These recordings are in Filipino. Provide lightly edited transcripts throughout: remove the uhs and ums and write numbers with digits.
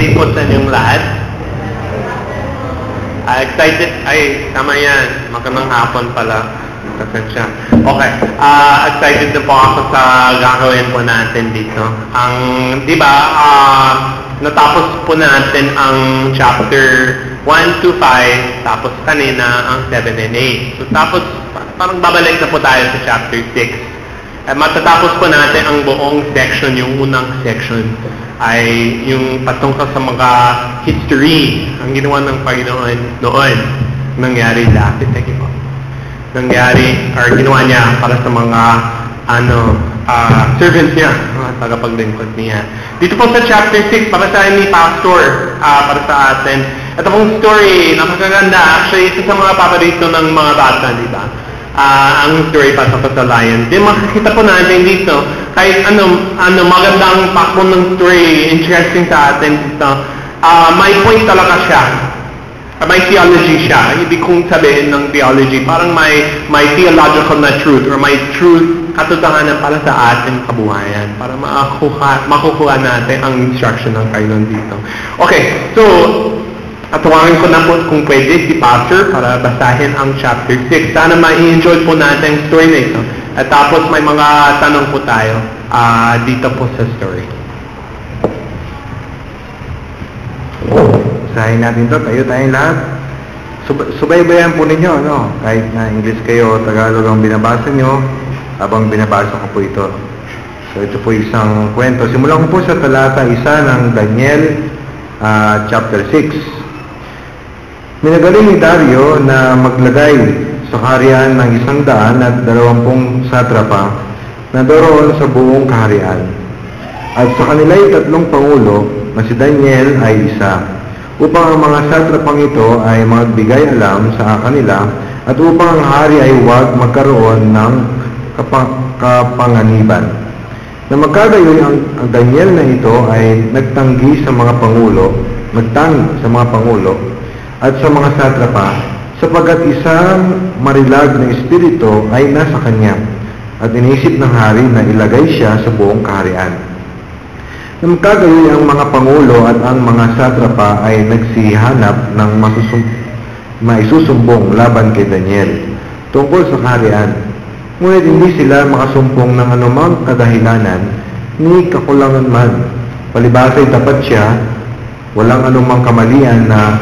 day po sa inyong lahat. Excited, tama yan. Magandang hapon pala. Pasensya. Okay. Excited na po ako sa gagawin po natin dito. Di ba, natapos po natin ang chapter 1 to 5, tapos kanina ang 7 and 8. So, tapos, parang babalik na po tayo sa chapter 6. Matatapos po natin ang buong section, yung unang section ay yung patungkol sa mga history, ang ginawa ng Panginoon noon, nangyari dati. Thank you po. Nangyari, or ginawa niya para sa mga servants niya, mga tagapaglingkod niya. Dito po sa chapter 6, para sa ni Pastor, para sa atin, ito pong story, napakaganda. Actually, isa sa mga paborito ng mga bata, di ba? Ang story patungkol sa lion. Di makikita po natin dito, kahit magandang pakbo ng story, interesting sa atin dito, may point talaga siya. May theology siya. Ibig kong sabihin ng theology, parang may theological na truth or may truth, katotohanan para sa ating kabuhayan, para makukuha natin ang instruction ng Panginoon dito. Okay, so, atawagin ko na po kung pwede si Pastor para basahin ang chapter 6. Sana ma-enjoy po natin ang story na ito. At tapos may mga tanong po tayo dito po sa story. Basahin natin ito, tayong lahat. Subaybayan po ninyo, kahit na English kayo, Tagalog ang binabasa nyo, habang binabasa ko po ito. So ito po isang kwento. Simulan ko po sa talata 1 ng Daniel, chapter 6. Minagaling ni Dario na maglagay sa kaharian ng 120 satrapa na doroon sa buong kaharian. At sa kanila'y 3 pangulo na si Daniel ay isa, upang ang mga satrapang ito ay magbigay alam sa kanila at upang ang hari ay huwag magkaroon ng kapanganiban. Na magkagayoy ang Daniel na ito ay nagtanggi sa mga pangulo at sa mga satrapa, sapagkat isang marilag na espiritu ay nasa kanya, at inisip ng hari na ilagay siya sa buong kaharian. Nang kagayoy ang mga pangulo at ang mga satrapa ay nagsihanap ng maisusumbong laban kay Daniel tungkol sa kaharian. Ngunit hindi sila makasumpong ng anumang kadahilanan ni kakulangan man. Palibasa'y tapat siya, walang anumang kamalian na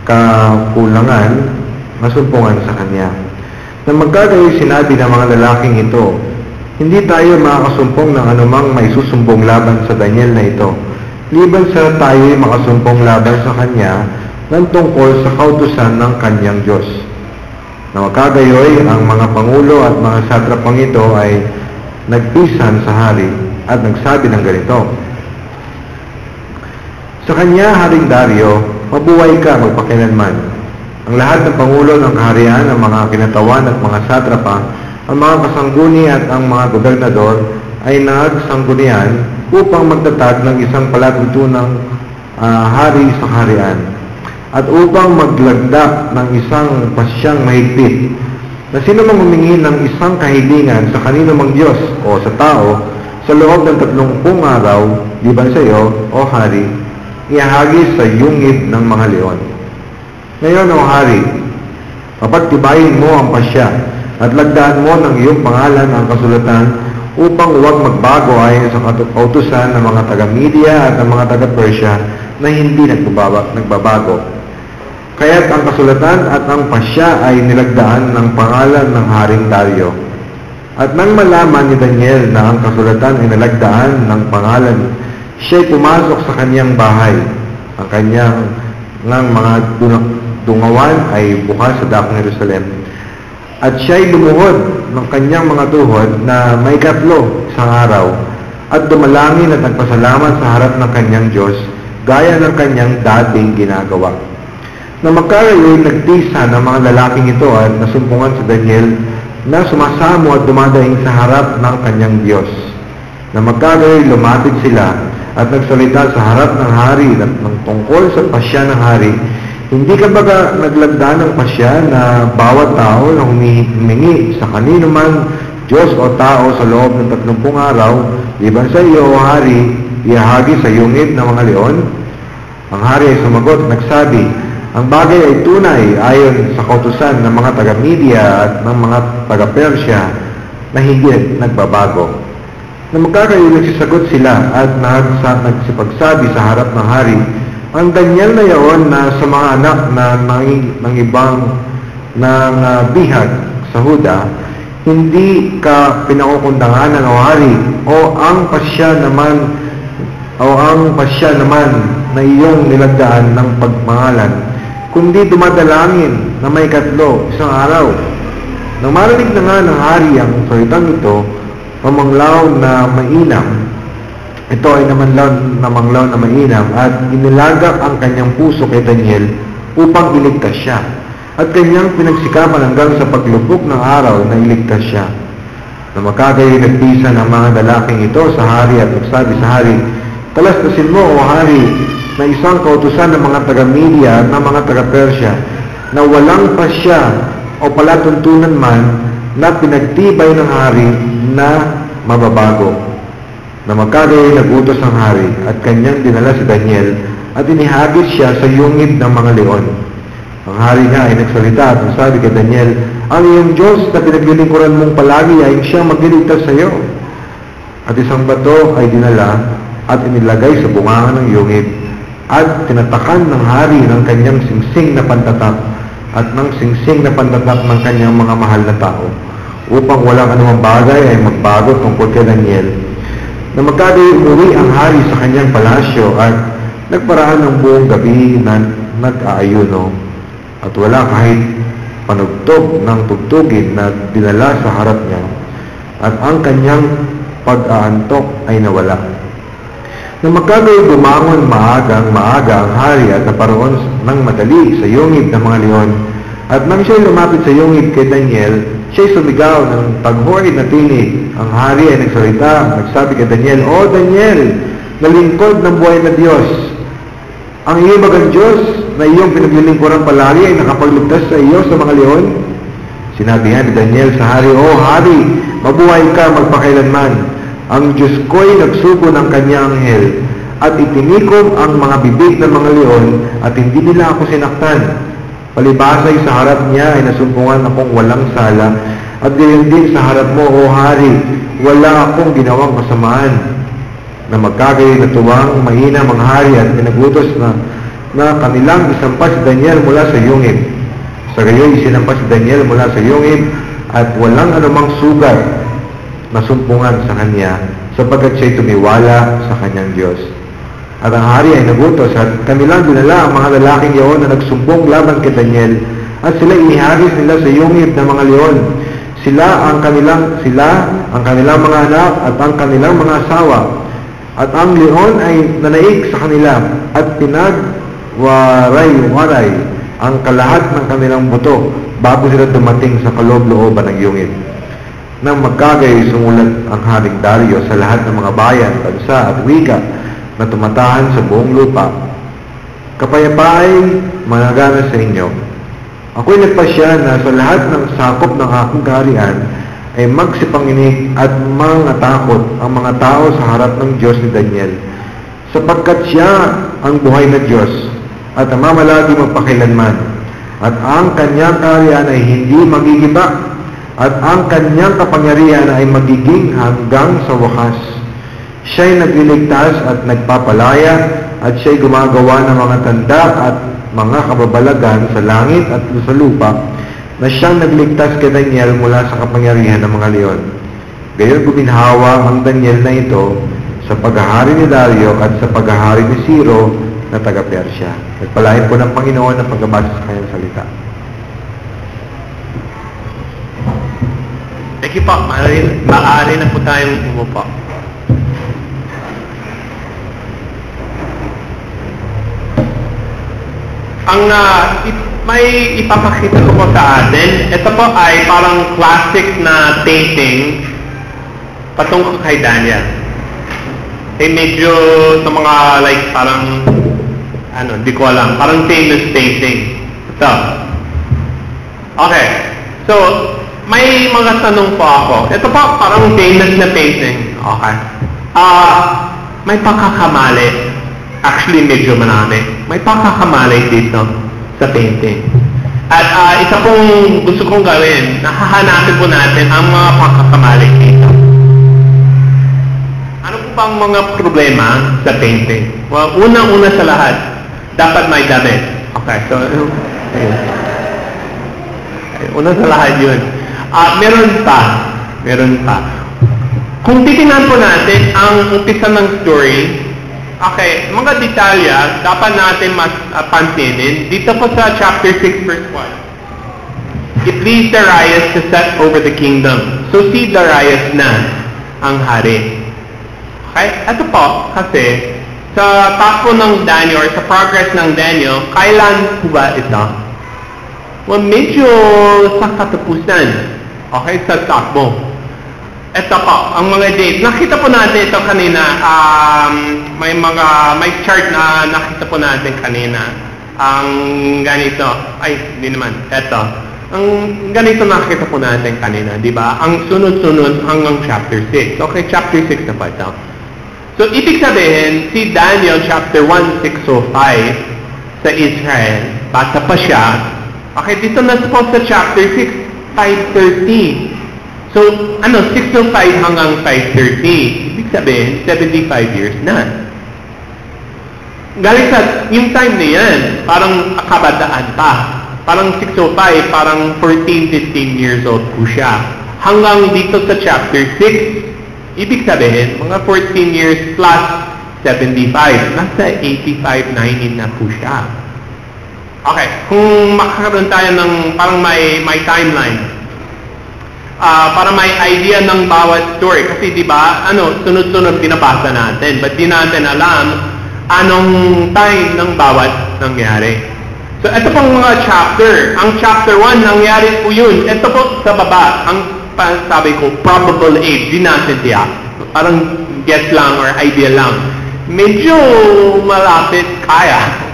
kakulangan masumpungan sa kanya. Nang magkagayoy sinabi ng mga lalaking ito, hindi tayo makakasumpong ng anumang maisusumbong laban sa Daniel na ito, liban sa tayo'y makasumpong laban sa kanya ng tungkol sa kautusan ng kanyang Diyos. Na magkagayoy ang mga pangulo at mga satrapang ito ay nagpisan sa hari at nagsabi ng ganito, sa kanya, Haring Dario, mabuhay ka magpakilanman. Ang lahat ng pangulo ng kaharian, ang mga kinatawan at mga satrapa, ang mga kasangguni at ang mga gobernador ay nagsanggunian upang magtatag ng isang palatuntunang hari sa kaharian at upang maglagda ng isang pasyang mahigpit na sino mang humingi ng isang kahilingan sa kanino mang Diyos o sa tao sa loob ng 30 araw, liban sa iyo, o hari, ihahagis sa yungib ng mga leon. Ngayon, o hari, papagtibayin mo ang pasya at lagdaan mo ng iyong pangalan ang kasulatan upang huwag magbago ayon sa kautusan ng mga taga-Media at ng mga taga-Persia na hindi nagbabago. Kaya't ang kasulatan at ang pasya ay nilagdaan ng pangalan ng Haring Dario. At nang malaman ni Daniel na ang kasulatan ay nilagdaan ng pangalan, siya'y pumasok sa kanyang bahay. Ang kanyang mga dungawan ay bukas sa dakong Jerusalem. At siya'y lumuhod ng kanyang mga tuhod na may 3 isang araw at dumalangin at nagpasalamat sa harap ng kanyang Diyos gaya ng kanyang dating ginagawa. Na magkagayoy nagtisa ng mga lalaking ito at nasumpungan sa Daniel na sumasamo at dumadaing sa harap ng kanyang Diyos. Na magkagayoy lumapit sila at nagsalita sa harap ng hari at ng tungkol sa pasya ng hari. Hindi ka ba naglagda ng pasya na bawat tao na humihingi sa kanino man Diyos o tao sa loob ng 30 araw, liban sa iyo o hari, ihahagi sa yungib ng mga leon? Ang hari ay sumagot at nagsabi, ang bagay ay tunay ayon sa kautusan ng mga taga-Media at ng mga taga-Persya na hindi nagbabago. Na magkakaroon nagsisagot sila at nagsipagsabi sa harap ng hari, ang Daniel na yaon na sa mga anak ng ibang bihag sa Huda, hindi ka pinakukundanganan o hari o ang pasya naman na iyong nilagdaan ng pagmangalan, kundi dumadalangin na may katlo isang araw. Nang marinig na nga ng hari ang salitang ito, mamanglaw na mainam. Ito ay namanglaw na mainam at inilagak ang kanyang puso kay Daniel upang iligtas siya. At kanyang pinagsikapan hanggang sa paglubog ng araw na iligtas siya. Na magkagayon nagpisa ng mga lalaking ito sa hari at nagsabi sa hari, talastasin mo, o hari, na isang kautusan ng mga taga-Media at ng mga taga-Persya na walang pasya o palatuntunan man na pinagtibay ng hari na mababago. Na magkagayon nagutos ang hari at kanyang dinala si Daniel at inihagis siya sa yungib ng mga leon. Ang hari nga ay nagsalita at sabi kay Daniel, ang iyong Diyos na pinaglilingkuran mong palagi ay siyang magliligtas sa iyo. At isang bato ay dinala at inilagay sa bungangan ng yungib at tinatakan ng hari ng kanyang singsing na pantatak at ng singsing na pantatak ng kanyang mga mahal na tao upang walang anumang bagay ay magbago tungkol kay Daniel. Na magkagayon umuwi ang hari sa kanyang palasyo at nagparaan ng buong gabi na nag-aayuno at wala kahit panugtog ng tugtugin na dinala sa harap niya at ang kanyang pag-aantok ay nawala. Nang magkagayon bumangon maaga ang hari at naparoon ng madali sa yungib ng mga leon. At nang siya'y lumapit sa yungib kay Daniel, siya'y sumigaw ng paghuway na tinig. Ang hari ay nagsalita, nagsabi kay Daniel, O Daniel, na lingkod ng buhay na Diyos, ang iyong bagang Diyos na iyong pinaglilingkuran palagi ay nakapagligtas sa iyo sa mga leon? Sinabihan ni Daniel sa hari, O hari, mabuhay ka magpakailanman. Ang Diyos ko'y nagsugo ng kanyang anghel at itinikom ang mga bibig ng mga leon at hindi nila ako sinaktan. Palibasay sa harap niya ay nasumpungan akong walang sala at gayon din sa harap mo, O hari, wala akong ginawang kasamaan. Na magkagayon na tuwang mahina ang hari at pinagutos na kanilang isampas si Daniel mula sa yungib. Sa gayon isinampas si Daniel mula sa yungib at walang anumang sugat na sumpungan sa kanya sapagkat siya'y tumiwala sa kanyang Diyos. At ang hari ay nagutos at kanilang dinala ang mga lalaking yaon na nagsumbong laban kay Daniel at sila inihagis nila sa yungib ng mga leon. Sila ang kanilang mga anak at ang kanilang mga asawa. At ang leon ay nanaig sa kanila at pinagwaray-waray ang kalahat ng kanilang buto bago sila dumating sa kaloob-looban ng yungib. Nang magkagayon sumulat ang Haring Dario sa lahat ng mga bayan, bansa at wika na tumatahan sa buong lupa, kapayapaan managana sa inyo. Ako'y nagpasya na sa lahat ng sakop ng aking kaharian ay magsipanginig at mangatakot ang mga tao sa harap ng Diyos ni Daniel, sapagkat siya ang buhay na Diyos at ang mamalagi magpakilanman, at ang kanyang kaharian ay hindi magigiba, at ang kanyang kapangyarihan ay magiging hanggang sa wakas. Siya'y nagliligtas at nagpapalaya, at siya'y gumagawa ng mga tanda at mga kababalagan sa langit at sa lupa, na siyang nagligtas kay Daniel mula sa kapangyarihan ng mga leon. Gayon guminhawa ang Daniel na ito sa paghahari ni Dario at sa paghahari ni Ciro na taga-Persya. Nagpalain po ng Panginoon ang pagbabasa sa kanyang salita. Sige po, maaari na po tayong umupo. Ang may ipapakita ko po sa atin, ito po ay parang classic na painting patungkol kay Daniel. Medyo sa mga like parang, di ko alam, parang famous painting. Ito. Okay. So, may mga tanong po ako. Ito po parang famous na painting. Okay. May pagkakamali. Actually, medyo marami. May pagkakamali dito sa painting. At isa pong gusto kong gawin, nahahanapin po natin ang mga pagkakamali dito. Ano po bang mga problema sa painting? Well, unang-una sa lahat, dapat may damit. Okay, so, ayun. Una sa lahat yun. Meron pa. Kung titingnan po natin ang umpisa ng story, okay, mga detalya dapat natin mas pansinin. Dito po sa chapter 6 verse 1. It pleased Darius to set over the kingdom. So si Darius na ang hari. Okay, ito po kasi sa takbo ng Daniel or sa progress ng Daniel, kailan po ba ito? Well, medyo sa katapusan. Okay, sa takbo. Ito po, ang mga dates. Nakita po natin ito kanina. May chart na nakita po natin kanina. Ang ganito. Ay, hindi naman. Ito. Ang ganito nakita po natin kanina, di ba? Ang sunod-sunod hanggang chapter 6. Okay, chapter 6 na po ito. So, ibig sabihin, si Daniel chapter 1, 605 sa Israel, bata pa siya. Okay, dito na po sa chapter 6, 530. So, 605 hanggang 530. Ibig sabihin, 75 years na. Galing sa, yung time na yan, parang kabataan pa. Parang 605, parang 14, 15 years old po siya. Hanggang dito sa chapter 6, ibig sabihin, mga 14 years plus 75. Nasa 85, 90 na po siya. Okay, kung makakaroon tayo ng parang may timeline, para may idea ng bawat story. Kasi di ba, sunod-sunod pinabasa natin, but di natin alam anong time ng bawat nangyari. So, ito pong mga chapter. Ang chapter 1, nangyari po yun. Ito po sa baba, ang sabi ko, probable age. Di natin tiyak. Parang guess lang or idea lang. Medyo malapit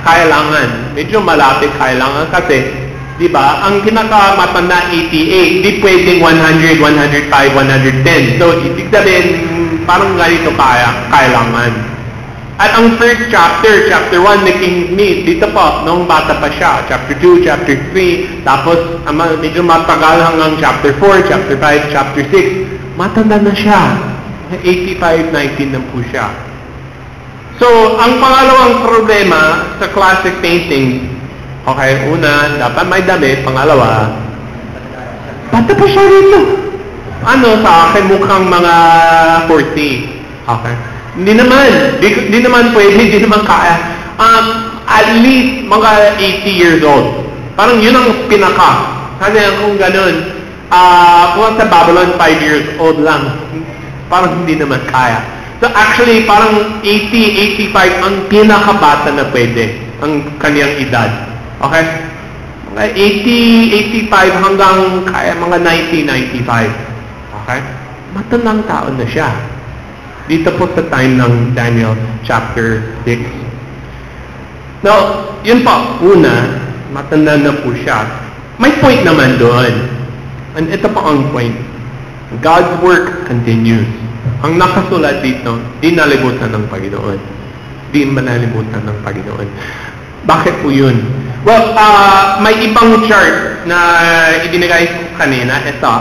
kailangan. Medyo malapit kailangan kasi, di ba, ang pinakamatanda 88, di pwedeng 100, 105, 110. So, ibig sabihin, parang ganito kailangan. At ang first chapter 1 ni King Smith, dito po, nung bata pa siya, chapter 2, chapter 3, tapos medyo matagal hanggang chapter 4, chapter 5, chapter 6, matanda na siya. 85, 19 na po siya. So, ang pangalawang problema sa classic painting, okay, una, dapat may damit. Pangalawa, bata pa siya rito. Sa akin mukhang mga 40. Okay. Hindi naman pwede, hindi naman kaya. At least mga 80 years old. Parang yun ang pinaka. Kasi kung ganun, kung sa Babylon 5 years old lang, parang hindi naman kaya. So actually, parang 80, 85 ang pinakabata na pwede, ang kanyang edad. Okay? Mga 80, 85 hanggang kaya mga 90, 95. Okay? Matandang tao na siya. Dito po sa time ng Daniel chapter 6. Now, yun po, una, matanda na po siya. May point naman doon. And ito po ang point. God's work continues. Ang nakasulat dito, di nalimutan ng Panginoon. Di manalimutan ng Panginoon. Bakit po yun? Well, may ibang chart na ibinigay ko kanina. Ito.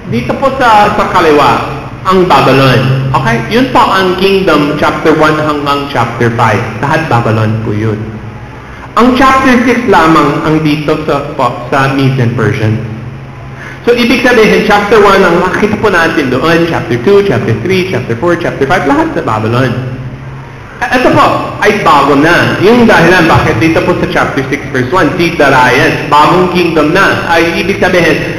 Dito po sa kaliwa, ang Babylon. Okay? Yun po ang kingdom, chapter 1 hanggang chapter 5. Lahat Babylon po yun. Ang chapter 6 lamang ang dito sa Medes and Persians. So, ibig sabihin, chapter 1 ang makikita po natin doon, chapter 2, chapter 3, chapter 4, chapter 5, lahat sa Babylon. Ito po, ay bago na. Yung dahilan bakit dito po sa chapter 6 verse 1, si Darius, bagong kingdom na. Ay ibig sabihin,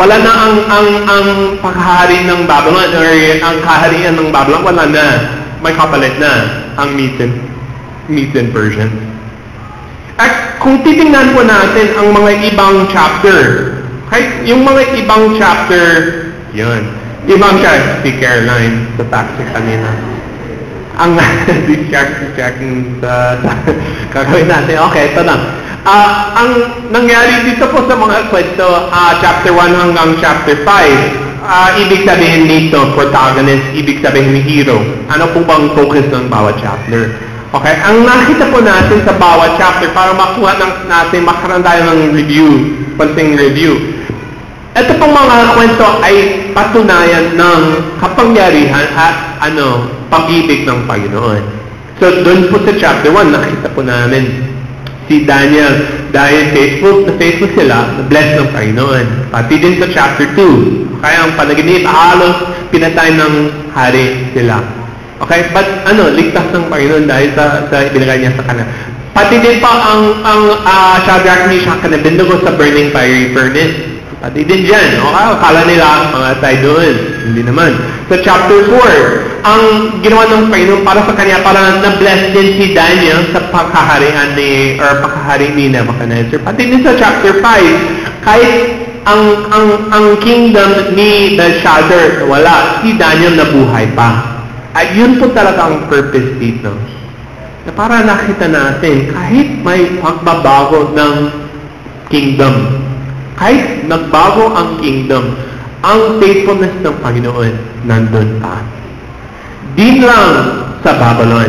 wala na ang paghahari ng Babylon or ang kaharian ng Babylon, wala na. May kapalit na ang Medes and Persians. At kung titingnan po natin ang mga ibang chapter, kahit yung mga ibang chapter, yun. Ibang chapter, si Caroline sa taxi kanina. Ang checking sa gagawin natin. Okay, ito lang. Ang nangyari dito po sa mga kwento, chapter 1 hanggang chapter 5, ibig sabihin nito, protagonist, ibig sabihin hero. Ano po bang focus ng bawat chapter? Okay, ang nakita po natin sa bawat chapter para makuha natin, makaroon tayo ng review, konting review. Ito pong mga kwento ay patunayan ng kapangyarihan at pag-ibig ng Panginoon. So, doon po sa chapter 1, nakita po namin si Daniel, dahil faithful sila, blessed ng Panginoon. Pati din sa chapter 2, kaya ang panaginip, halos pinatay ng hari sila. Okay, but ligtas ng Panginoon dahil sa ibinigay niya sa kanila. Pati din pa ang Shadrach, Meshach, and Abednego sa burning fiery furnace. Pati din dyan, okay, akala nila mga tayo doon. Hindi naman. Sa chapter 4, ang ginawa ng Panginoon para sa kanya, para na-bless din si Daniel sa pagkaharian pagkahari ni Nebuchadnezzar. Pati din sa chapter 5, kahit ang kingdom ni Belshazzar wala, si Daniel nabuhay pa. At yun po talaga ang purpose dito. Na para nakita natin, kahit may pagbabago ng kingdom, kahit nagbago ang kingdom, ang faithfulness ng Panginoon nandun pa. Di lang sa Babylon.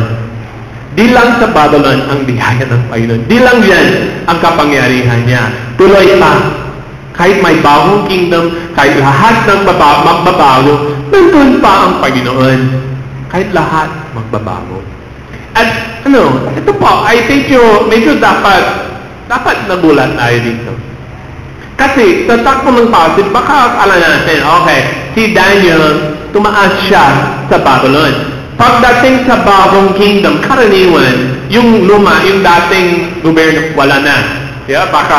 Di lang sa Babylon ang biyaya ng Panginoon. Di lang yan ang kapangyarihan niya. Tuloy pa. Kahit may bagong kingdom, kahit lahat ng magbabago, nandun pa ang Panginoon. Kahit lahat magbabago. At ito po, I think medyo dapat nagulat tayo dito. Kasi sa takbo ng passage, baka akala natin, okay, si Daniel, tumaas siya sa Babylon. Pagdating sa bagong kingdom, karaniwan, yung yung dating gobyerno, wala na. Yeah, baka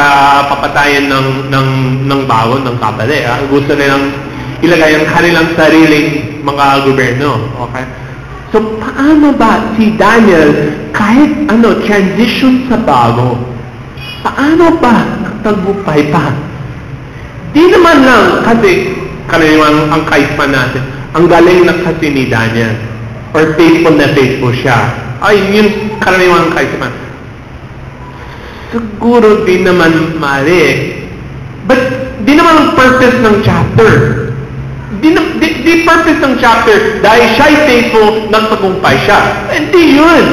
papatayin ng bago, ng kapatid. Gusto nilang ilagay ang kanilang sariling mga gobyerno. Okay? So, paano ba si Daniel, kahit transition sa bago, paano ba nagtagumpay pa? Di naman lang kasi karaniwang ang kaisma natin, ang galing na kasi ni Daniel, or faithful na faithful siya. Ay, yun karaniwang kaisma. Siguro di naman mali. But di naman ang purpose ng chapter. Di purpose ng chapter dahil siya'y faithful, nagtagumpay siya. Hindi yun.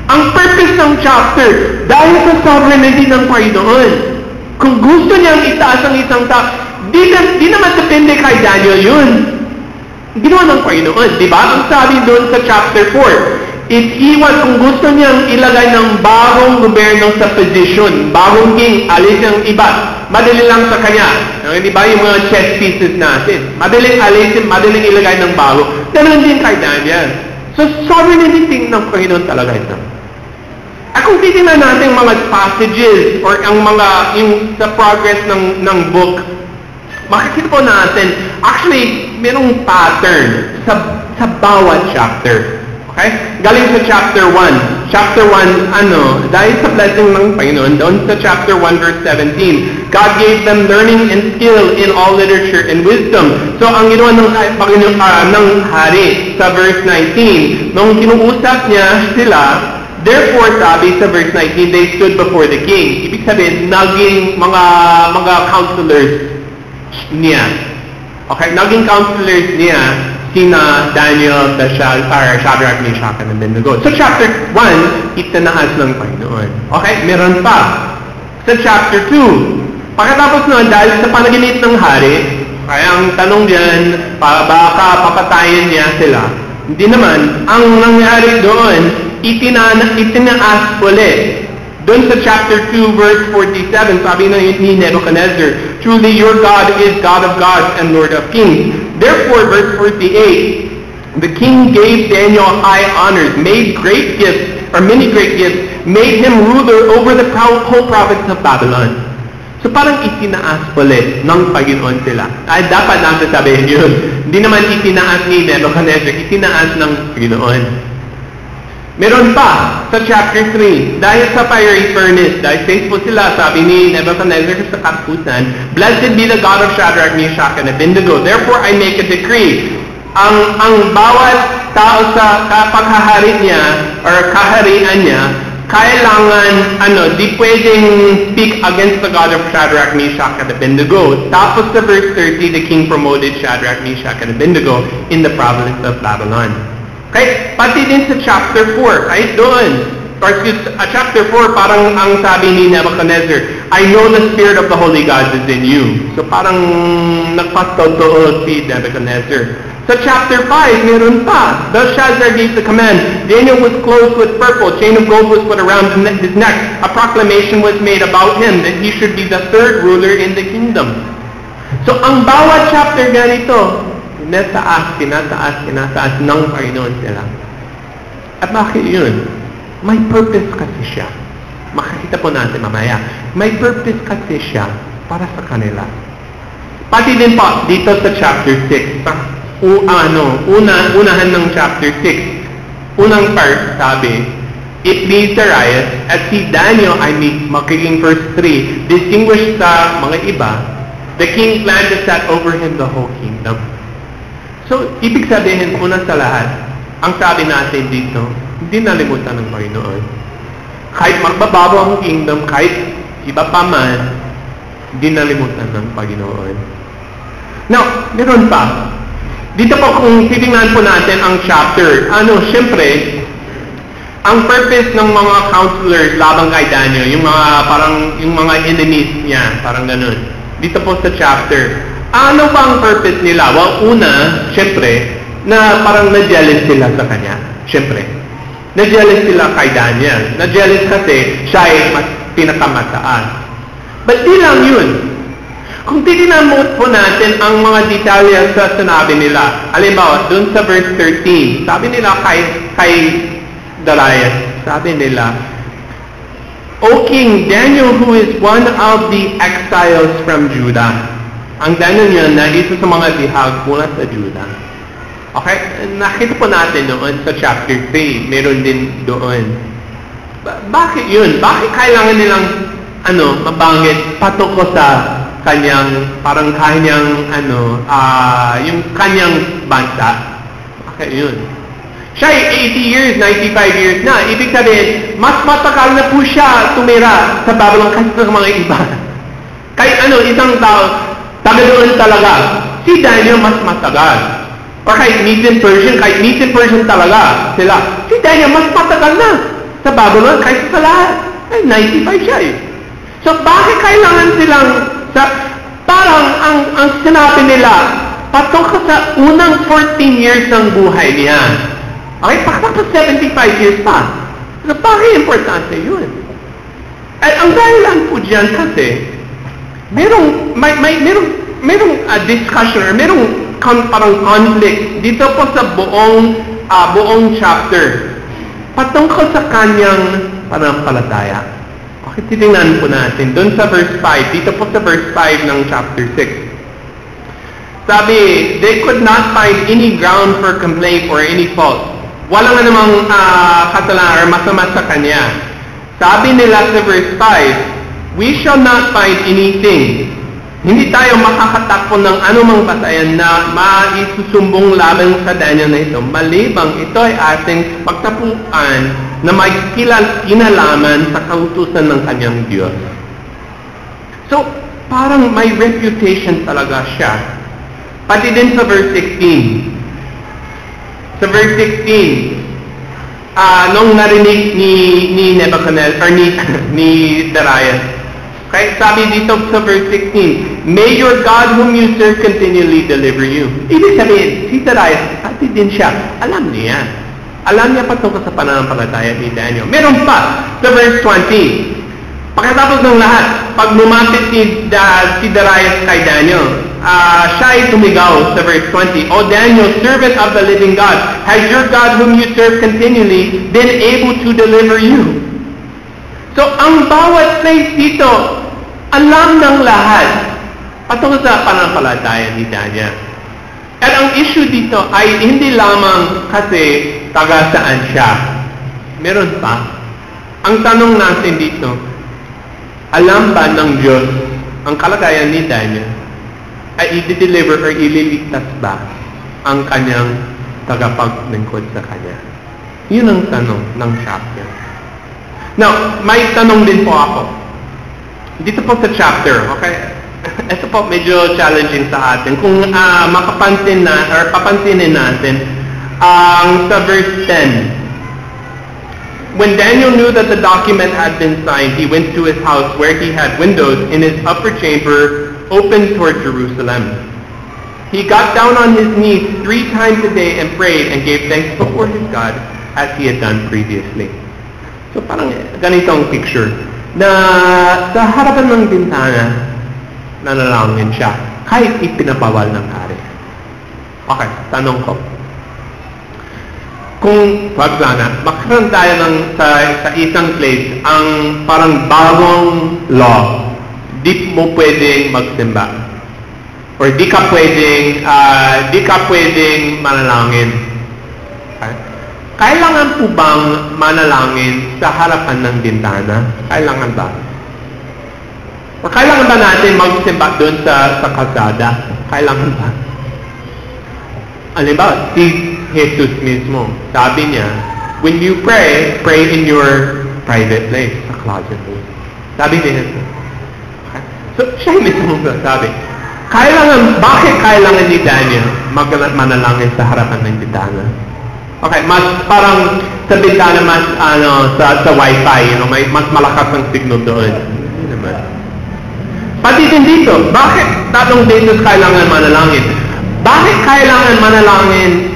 Ang purpose ng chapter dahil sa sovereignty ng Panginoon. Kung gusto niyang itaas ang isang tao, di naman depende kay Daniel yun. Ginawa ng Panginoon. Di ba? Ang sabi doon sa chapter 4, kung gusto niyang ilagay ng bagong gobyerno sa position, bagong king, alis ang iba, madali lang sa kanya. Di ba yung mga chess pieces natin? Madaling alisin, madaling ilagay ng bago. Ganun din kay Daniel. So, sovereignty ng Panginoon talaga ito. At kung titignan natin mga passages or yung sa progress ng book, makikita po natin, actually, mayroong pattern sa bawat chapter. Okay? Galing sa chapter 1. Chapter 1, dahil sa blessing ng Panginoon, doon sa chapter 1 verse 17, God gave them learning and skill in all literature and wisdom. So, ang ginawa ng Panginoon, ng hari sa verse 19, nung kinuusap niya sila, therefore, sabi sa verse 19, they stood before the king. Ibig sabihin, naging mga counselors niya. Okay, naging counselors niya sina Daniel, Shadrach, Meshach, and Abednego. So, chapter 1, itinaas ng Panginoon. Okay, meron pa. Sa chapter 2, pagkatapos na, dahil sa panaginip ng hari, kaya ang tanong diyan, baka papatayin niya sila. Hindi naman. Ang nangyari doon, itinaas ulit. Doon sa chapter 2, verse 47, sabi na ni Nebuchadnezzar, truly your God is God of gods and Lord of kings. Therefore, verse 48, the king gave Daniel high honors, made great gifts, or many great gifts, made him ruler over the whole province of Babylon. So parang itinaas ulit ng Panginoon sila. Ay, dapat natin sabihin yun. Hindi naman itinaas ni Nebuchadnezzar, itinaas ng Panginoon. Meron pa sa chapter 3, dahil sa fiery furnace, dahil faithful sila, sabi ni Nebuchadnezzar sa katapusan, blessed be the God of Shadrach, Meshach, and Abednego. Therefore, I make a decree. Ang bawat tao sa pagkahari niya, or kaharian niya, kailangan, di pwedeng speak against the God of Shadrach, Meshach, and Abednego. Tapos sa verse 30, the king promoted Shadrach, Meshach, and Abednego in the province of Babylon. Okay? Pati din sa chapter 4, kahit doon. Chapter 4, parang ang sabi ni Nebuchadnezzar, I know the spirit of the holy gods is in you. So parang nagpatotoo si Nebuchadnezzar. Sa chapter 5, meron pa. Belshazzar gave the command. Daniel was clothed with purple. Chain of gold was put around his neck. A proclamation was made about him that he should be the third ruler in the kingdom. So ang bawat chapter ganito, tinataas ng Panginoon sila. At bakit yun? May purpose kasi siya. Makikita po natin mamaya. May purpose kasi siya para sa kanila. Pati din po, dito sa chapter 6, unahan ng chapter 6, unang part, sabi, it pleased Darius, at si Daniel ay magiging verse 3, distinguished sa mga iba, the king planned to set over him the whole kingdom. So, ibig sabihin, una sa lahat, ang sabi natin dito, hindi nalimutan ng Panginoon. Kahit magbabago ang kingdom, kahit iba pa man, hindi nalimutan ng Panginoon. Now, meron pa. Dito po kung titingnan po natin ang chapter, siyempre, ang purpose ng mga counselors labang kay Daniel, yung mga enemies niya, parang ganun. Dito po sa chapter, ano ba ang purpose nila? Well, una, siyempre, na parang na-jealous sila sa kanya. Siyempre. Na-jealous sila kay Daniel. Na-jealous kasi siya ay mas pinakamataas. But di lang yun. Kung titignan mo po natin ang mga detalye sa sinabi nila, halimbawa, dun sa verse 13, sabi nila kay Darius, sabi nila, O King, Daniel who is one of the exiles from Judah. Ang Daniel yun na isa sa mga bihag mula sa Judah. Okay? Nakita po natin noon sa chapter 3, meron din doon. Bakit yun? Bakit kailangan nilang mabanggit patok sa kanyang, yung kanyang bansa? Bakit yun? Siya ay 80 years, 95 years na. Ibig sabihin, mas matagal na po siya tumira sa Babylon kasi sa mga iba. Kahit isang tao, taga doon talaga. Si Daniel mas matagal. Or kahit Median Persian talaga sila. Si Daniel mas matagal na sa Babylon kahit sa lahat. Ay, 95 siya eh. So, bakit kailangan silang, parang ang sinabi nila, patok sa unang 14 years ng buhay niya. Okay, pakita sa 75 years pa. So, bakit importante yun? At ang dahilan po dyan kasi, merong discussion or merong parang conflict dito po sa buong chapter patungkol sa kanyang pananampalataya. Okay, titingnan po natin doon sa verse 5. Dito po sa verse 5 ng chapter 6. Sabi, they could not find any ground for complaint or any fault. Walang namang kasalanan or masama sa kanya. Sabi nila sa verse 5, we shall not find anything. Hindi tayo makakatakbo ng anumang batayan na maisusumbong laban sa Daniel na ito. Malibang ito ay ating pagtapuan na may kinalaman sa kautusan ng kanyang Diyos. So, parang may reputation talaga siya. Pati din sa verse 16. Sa verse 16, nung narinig ni Nebuchadnezzar, or ni Darius, kaya sabi dito sa verse 16, may your God whom you serve continually deliver you. Ibig sabihin, si Darius, pati din siya, alam niya. Alam niya patungkol sa pananampalataya ni Daniel. Meron pa, sa verse 20, pagkatapos ng lahat, pag lumapit si Darius kay Daniel, siya ay tumigaw sa verse 20, O Daniel, servant of the living God, has your God whom you serve continually been able to deliver you? So, ang bawat place dito, alam ng lahat patungkol sa pananampalataya ni Daniel. At ang issue dito ay hindi lamang kasi taga saan siya. Meron pa. Ang tanong natin dito, alam ba ng Diyos ang kalagayan ni Daniel ay i-deliver or ililigtas ba ang kanyang tagapaglingkod sa kanya? Yun ang tanong ng chapter. Now, may tanong din po ako. Dito po sa chapter, okay? Ito po medyo challenging sa atin. Kung makapansin na, or papansinin natin, sa verse 10, when Daniel knew that the document had been signed, he went to his house where he had windows in his upper chamber open toward Jerusalem. He got down on his knees 3 times a day and prayed and gave thanks before his God as he had done previously. So parang ganitong picture na sa harapan ng bintana, nanalangin siya kahit ipinabawal ng hari. Okay, tanong ko. Kung, wag sana, magkaroon tayo sa isang place, ang parang bagong law, di mo pwedeng magsimba. Or di ka pwedeng manalangin. Okay? Kailangan po bang manalangin sa harapan ng bintana? Kailangan ba? O kailangan ba natin magsimba doon sa kalsada? Kailangan ba? Halimbawa, si Jesus mismo, sabi niya, when you pray, pray in your private place, sa closet mo. Sabi ni Jesus. Okay? So, siya mismo sabi, bakit kailangan ni Daniel manalangin sa harapan ng bintana? Okay, mas parang sa bintana sa wifi, mas malakas ang signal doon. Pati din dito, bakit tatlong beses kailangan manalangin? Bakit kailangan manalangin,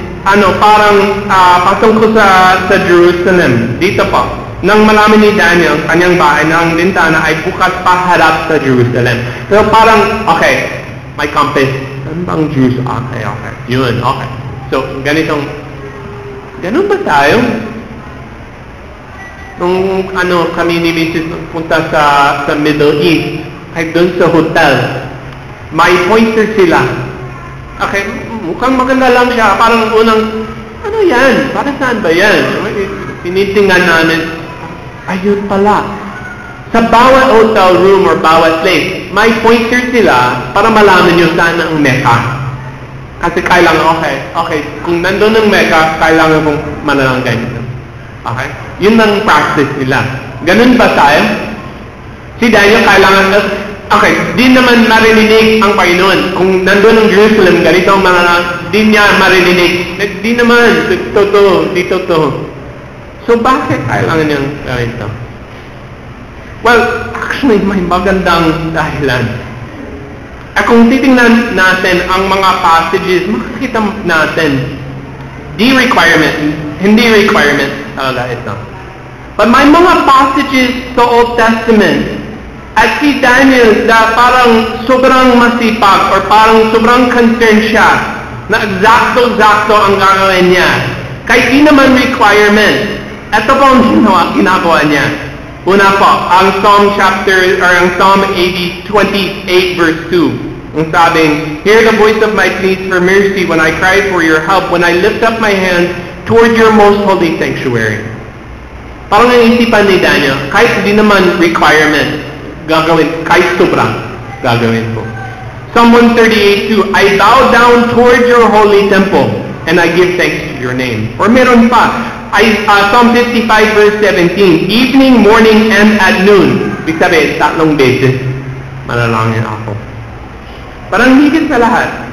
patungkol sa Jerusalem? Dito po, nang malaman ni Daniel, kanyang bahay ng bintana ay bukas paharap sa Jerusalem. Pero parang, okay, may compass. Saan bang Jerusalem? Okay. Yun, okay. So, ganun ba tayo? Nung kami ni Mrs. punta sa Middle East, ay doon sa hotel, may pointer sila. Okay, mukhang maganda lang siya. Parang unang, ano yan? Para saan ba yan? Tinitingnan namin, ayun pala. Sa bawat hotel room or bawat place, may pointer sila para malaman nyo saan ang Mecca. Kasi kailangan, okay, kung nandun ang Mecca, kailangan kong manalangin. Okay? Yun ang practice nila. Ganun ba tayo? Si Daniel kailangan, okay, di naman marinig ang Panginoon. Kung nandun ang Jerusalem, ganito ang manalangin, di niya marinig. Di naman, dito to. So bakit kailangan niyang ganito? Well, actually, may magandang dahilan. At kung titingnan natin ang mga passages, makikita natin, hindi requirement talaga ito. But may mga passages sa Old Testament at si Daniel na parang sobrang masipag or parang sobrang concerned siya na eksakto ang gagawin niya. Kahit di naman requirement, ito po ang ginagawa niya. Una po, ang Psalm 28 verse 2. Ang sabing, hear the voice of my pleas for mercy when I cry for your help, when I lift up my hands toward your most holy sanctuary. Parang naisipan ni Daniel, kahit hindi naman requirement, gagawin, kahit sobrang, gagawin po. Psalm 138:2, I bow down toward your holy temple, and I give thanks to your name. Or meron pa, Psalm 55 verse 17, evening, morning, and at noon. Ibig sabihin, 3 beses, manalangin ako. Parang higit sa lahat,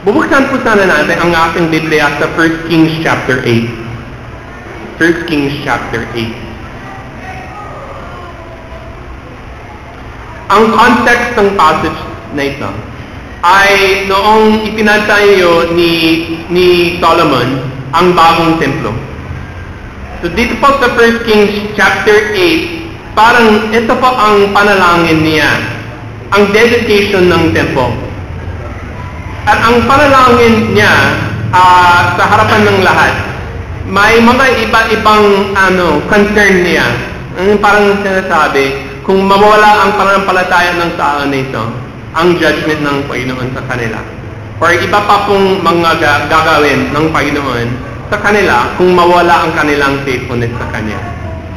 bubuksan po sana natin ang ating Biblia sa 1 Kings chapter 8. 1 Kings chapter 8. Ang context ng passage na ito ay noong ipinatayo ni Solomon ang bagong templo. So dito po sa 1 Kings chapter 8, parang ito po ang panalangin niya, ang dedication ng temple. At ang panalangin niya sa harapan ng lahat, may mga iba-ibang concern niya. Parang sinasabi, kung mawala ang pananampalataya ng tao nito, ang judgment ng Panginoon sa kanila. Or iba pa pong mga gagawin ng Panginoon sa kanila kung mawala ang kanilang faithfulness sa Kanya.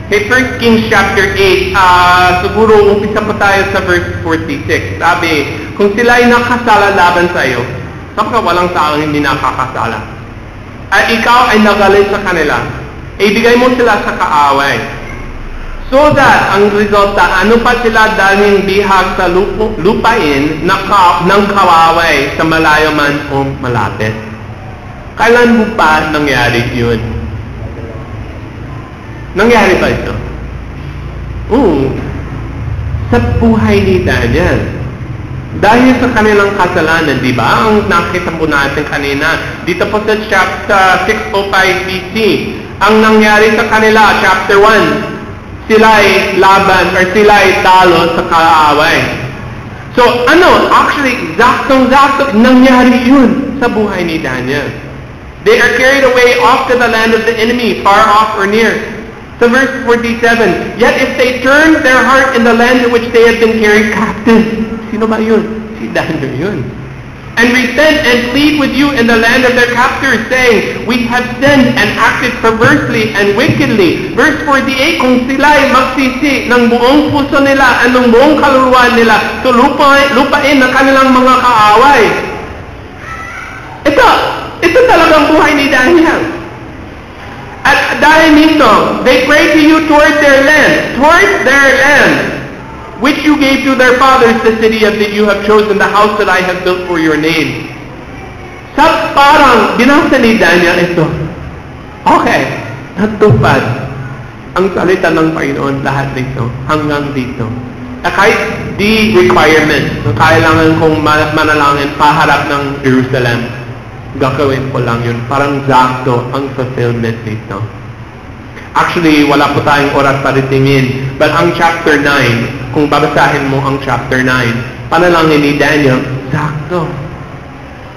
Kay 1 Kings chapter 8, siguro umpisa pa tayo sa verse 46. Sabi, kung sila ay nakasala laban sa iyo, saka walang taong hindi nakakasala. At ikaw ay nagalit sa kanila, ibigay mo sila sa kaaway. So that, ang resulta, ano pa sila daling bihag sa lupain ng kawaway sa malayo man o malapit. Kailan mo pa nangyari yun? Nangyari ba ito? Sa buhay ni Daniel. Dahil sa kanilang kasalanan, di ba? Ang nakita po natin kanina, dito po sa chapter 605 BC, ang nangyari sa kanila, chapter 1, sila'y laban or sila'y talo sa kaaway. So, actually, exactong-exacto, nangyari yun sa buhay ni Daniel. They are carried away off to the land of the enemy, far off or near. So verse 47, yet if they turn their heart in the land in which they have been carried captive, sino ba yun? Si Daniel yun. And repent and plead with you in the land of their captors, saying, we have sinned and acted perversely and wickedly. Verse 48, kung sila'y magsisi ng buong puso nila at ng buong kaluluwa nila sa lupain ng kanilang mga kaaway. Ito talagang buhay ni Daniel. At dahil nito, they pray to you towards their land, which you gave to their fathers, the city that you have chosen, the house that I have built for your name. Sa parang binasa ni Daniel ito. Okay, natupad ang salita ng Panginoon lahat nito hanggang dito. Kahit di requirement, kailangan kong manalangin paharap ng Jerusalem, gagawin ko lang yun. Parang sakto ang fulfillment nito. Actually, wala po tayong oras para tingin. But ang chapter 9, kung babasahin mo ang chapter 9, panalangin ni Daniel, sakto.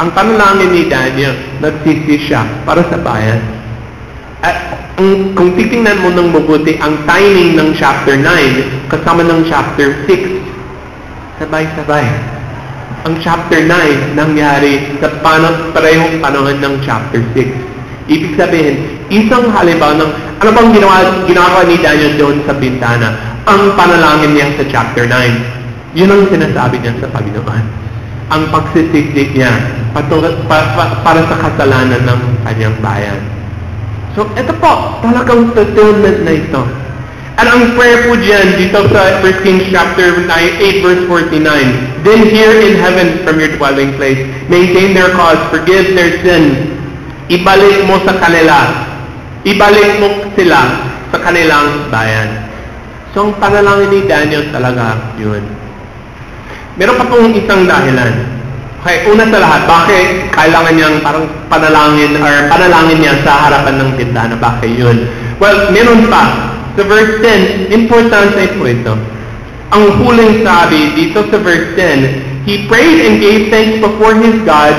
Ang panalangin ni Daniel, nagsisi siya para sa bayan. At kung titingnan mo ng mabuti, ang timing ng chapter 9, kasama ng chapter 6, sabay-sabay. Ang chapter 9 nangyari sa parehong panahon ng chapter 6. Ibig sabihin, isang halimbawa ng ano bang ginagawa ni Daniel doon sa bintana? Ang panalangin niya sa chapter 9. Yun ang sinasabi niya sa Panginoon. Ang pagsisikdik niya para sa kasalanan ng kanyang bayan. So, ito po, talagang fulfillment na ito. At ang prayer po dyan, dito sa 1 Kings chapter 8 verse 49, then hear in heaven from your dwelling place, maintain their cause, forgive their sins, ibalik mo sa kanila, ibalik mo sila sa kanilang bayan. So, ang panalangin ni Daniel talaga yun. Meron pa pong isang dahilan. Okay, una sa lahat, bakit kailangan niyang parang panalangin niya sa harapan ng bintana? Bakit yun? Well, meron pa. Sa verse 10, importante po ito. Ang huling sabi dito sa verse 10, he prayed and gave thanks before his God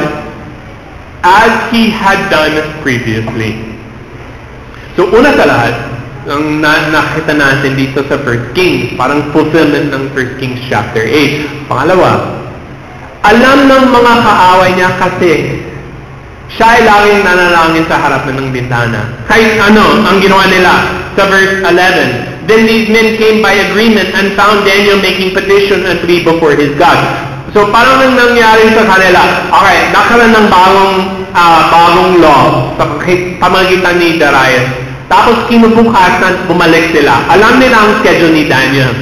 as he had done previously. So, una sa lahat, ang nakita natin dito sa 1 Kings, parang fulfillment ng 1 Kings chapter 8. Pangalawa, alam ng mga kaaway niya kasi siya ay laging nanalangin sa harap ng bintana. Kahit ano ang ginawa nila sa verse 11. Then these men came by agreement and found Daniel making petition and plea before his God. So parang nang nangyari sa kanila, okay, nakaroon ng bagong law sa pamagitan ni Darius. Tapos kinubukasan, bumalik sila. Alam nila ang schedule ni Daniel.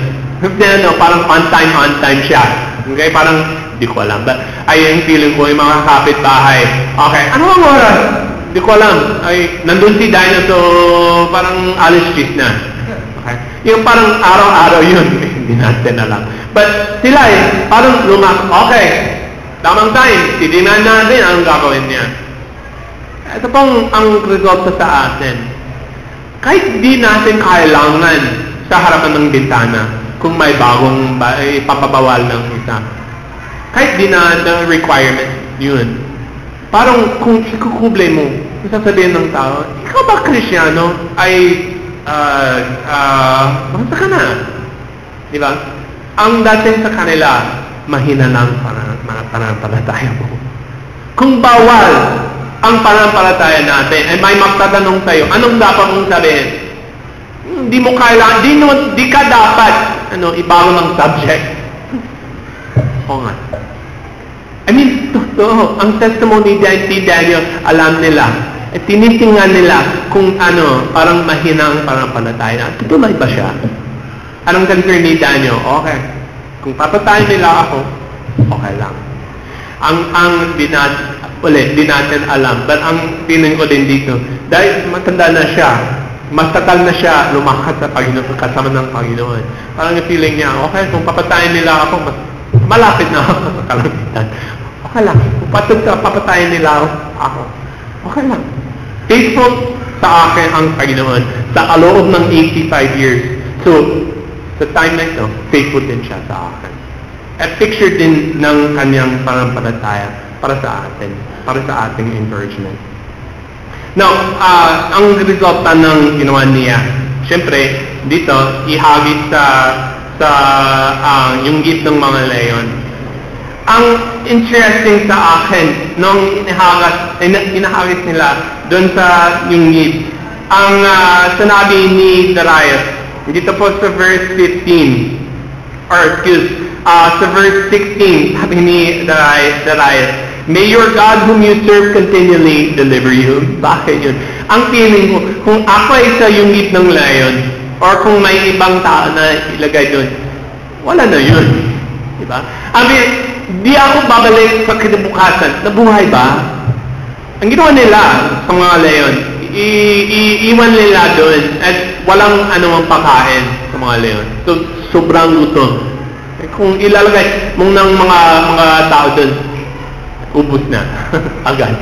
Parang on time siya. Okay, parang di ko alam. But ay yung feeling ko, yung mga kapitbahay. Okay, ano ang oras? Di ko alam. Ay, nandun si Daniel, so parang alis cheese na. Okay? Yung parang araw-araw yun. Hindi natin alam. But sila parang okay, tamang time. Titingnan natin ang gagawin niya. Ito pong ang resulta sa atin. Kahit di natin kailangan sa harapan ng bintana kung may bagong ipapabawal ng isa. Kahit di na the requirement yun. Parang kung ikukublay mo, sasabihin ng tao, ikaw ba Kristyano? Basta ka na. Di ba? Ang dating sa kanila, mahina lang para mga pananampalataya mo. Kung bawal ang pananampalataya natin, ay may magtatanong sa'yo, anong dapat mong sabihin? Hindi mo kailangan, di ka dapat, ibago ng subject. O nga. I mean, totoo, ang testimony ni Daniel, alam nila, tinitingnan nila kung parang mahina ang pananampalataya. Tutuloy ba siya? Anong concern ni Daniel? Okay. Kung papatayin nila ako, okay lang. Di natin alam. But ang feeling ko din dito, dahil matanda na siya, mas tagal na siya lumakad sa Panginoon, kasama ng Panginoon. Parang yung feeling niya, okay, kung papatayin nila ako, malapit na ako sa kalangitan. Okay lang. Kung papatayin nila ako, okay lang. Faithful sa akin ang Panginoon sa kaloob ng 85 years. So, sa time na ito, faithful din siya sa akin. At picture din ng kanyang panampalataya para sa atin, para sa ating encouragement. Now, ang resulta ng ginawa niya, siyempre, dito, ihagis sa yung gift ng mga leon. Ang interesting sa akin, nung inahagis nila doon sa yung gift, ang sinabi ni Darius, dito po sa verse 15, sa verse 16, sabi ni Darius, "May your God whom you serve continually deliver you." Bakit yun? Ang feeling ko, kung ako ay sa unit ng lion, or kung may ibang tao na ilagay doon, wala na yun. Diba? Di ako babalik sa kinabukasan. Nabuhay ba? Ang ginawa nila sa mga leon, iiwan nila doon at walang anumang pagkain sa mga leon. So, sobrang gutom. Kung ilalagay mong ng mga tao doon, ubus na agad.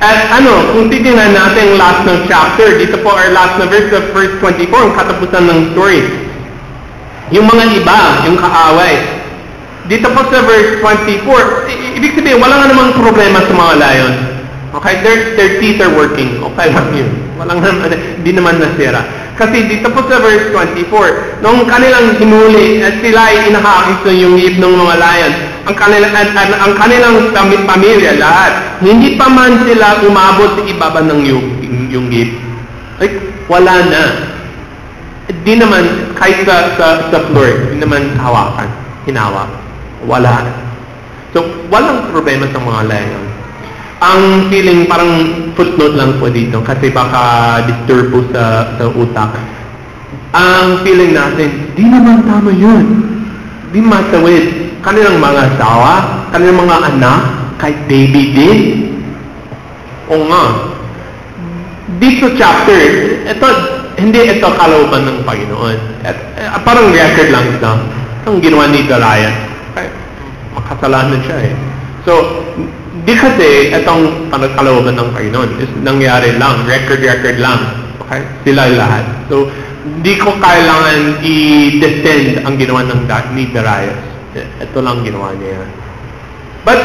At kung titingnan natin last ng chapter, dito po our last na verse of verse 24, ang katapusan ng story. Yung mga iba, yung kaaway. Dito po sa verse 24, ibig sabihin, wala nga namang problema sa mga lion. Okay, their teeth are working. Okay lang yun. Walang naman, hindi naman nasira. Kasi dito po sa verse 24, nung kanilang hinuli at sila ay inahakis yung hip ng mga lion, ang kanilang pamilya, lahat, hindi pa man sila umabot sa ibaba ng yung hip. Like, wala na. Di naman, kahit sa floor, di naman hawakan, hinawak. Wala. So, walang problema sa mga lion. Ang feeling parang footnote lang po dito kasi baka disturb po sa utak. Ang feeling natin, di naman tama yun. Di matawid. Kanilang mga asawa, kanilang mga anak, kahit baby din. O nga. Dito chapter, hindi ito kalooban ng Panginoon. Parang record lang ito. Itong ginawa ni Darius. Makasalanan siya eh. So, di kasi itong kalooban ng Panginoon is nangyari lang, record lang. Okay? Sila lahat. So, di ko kailangan i-descend ang ginawa ni Darius. Ito lang ginawa niya. But,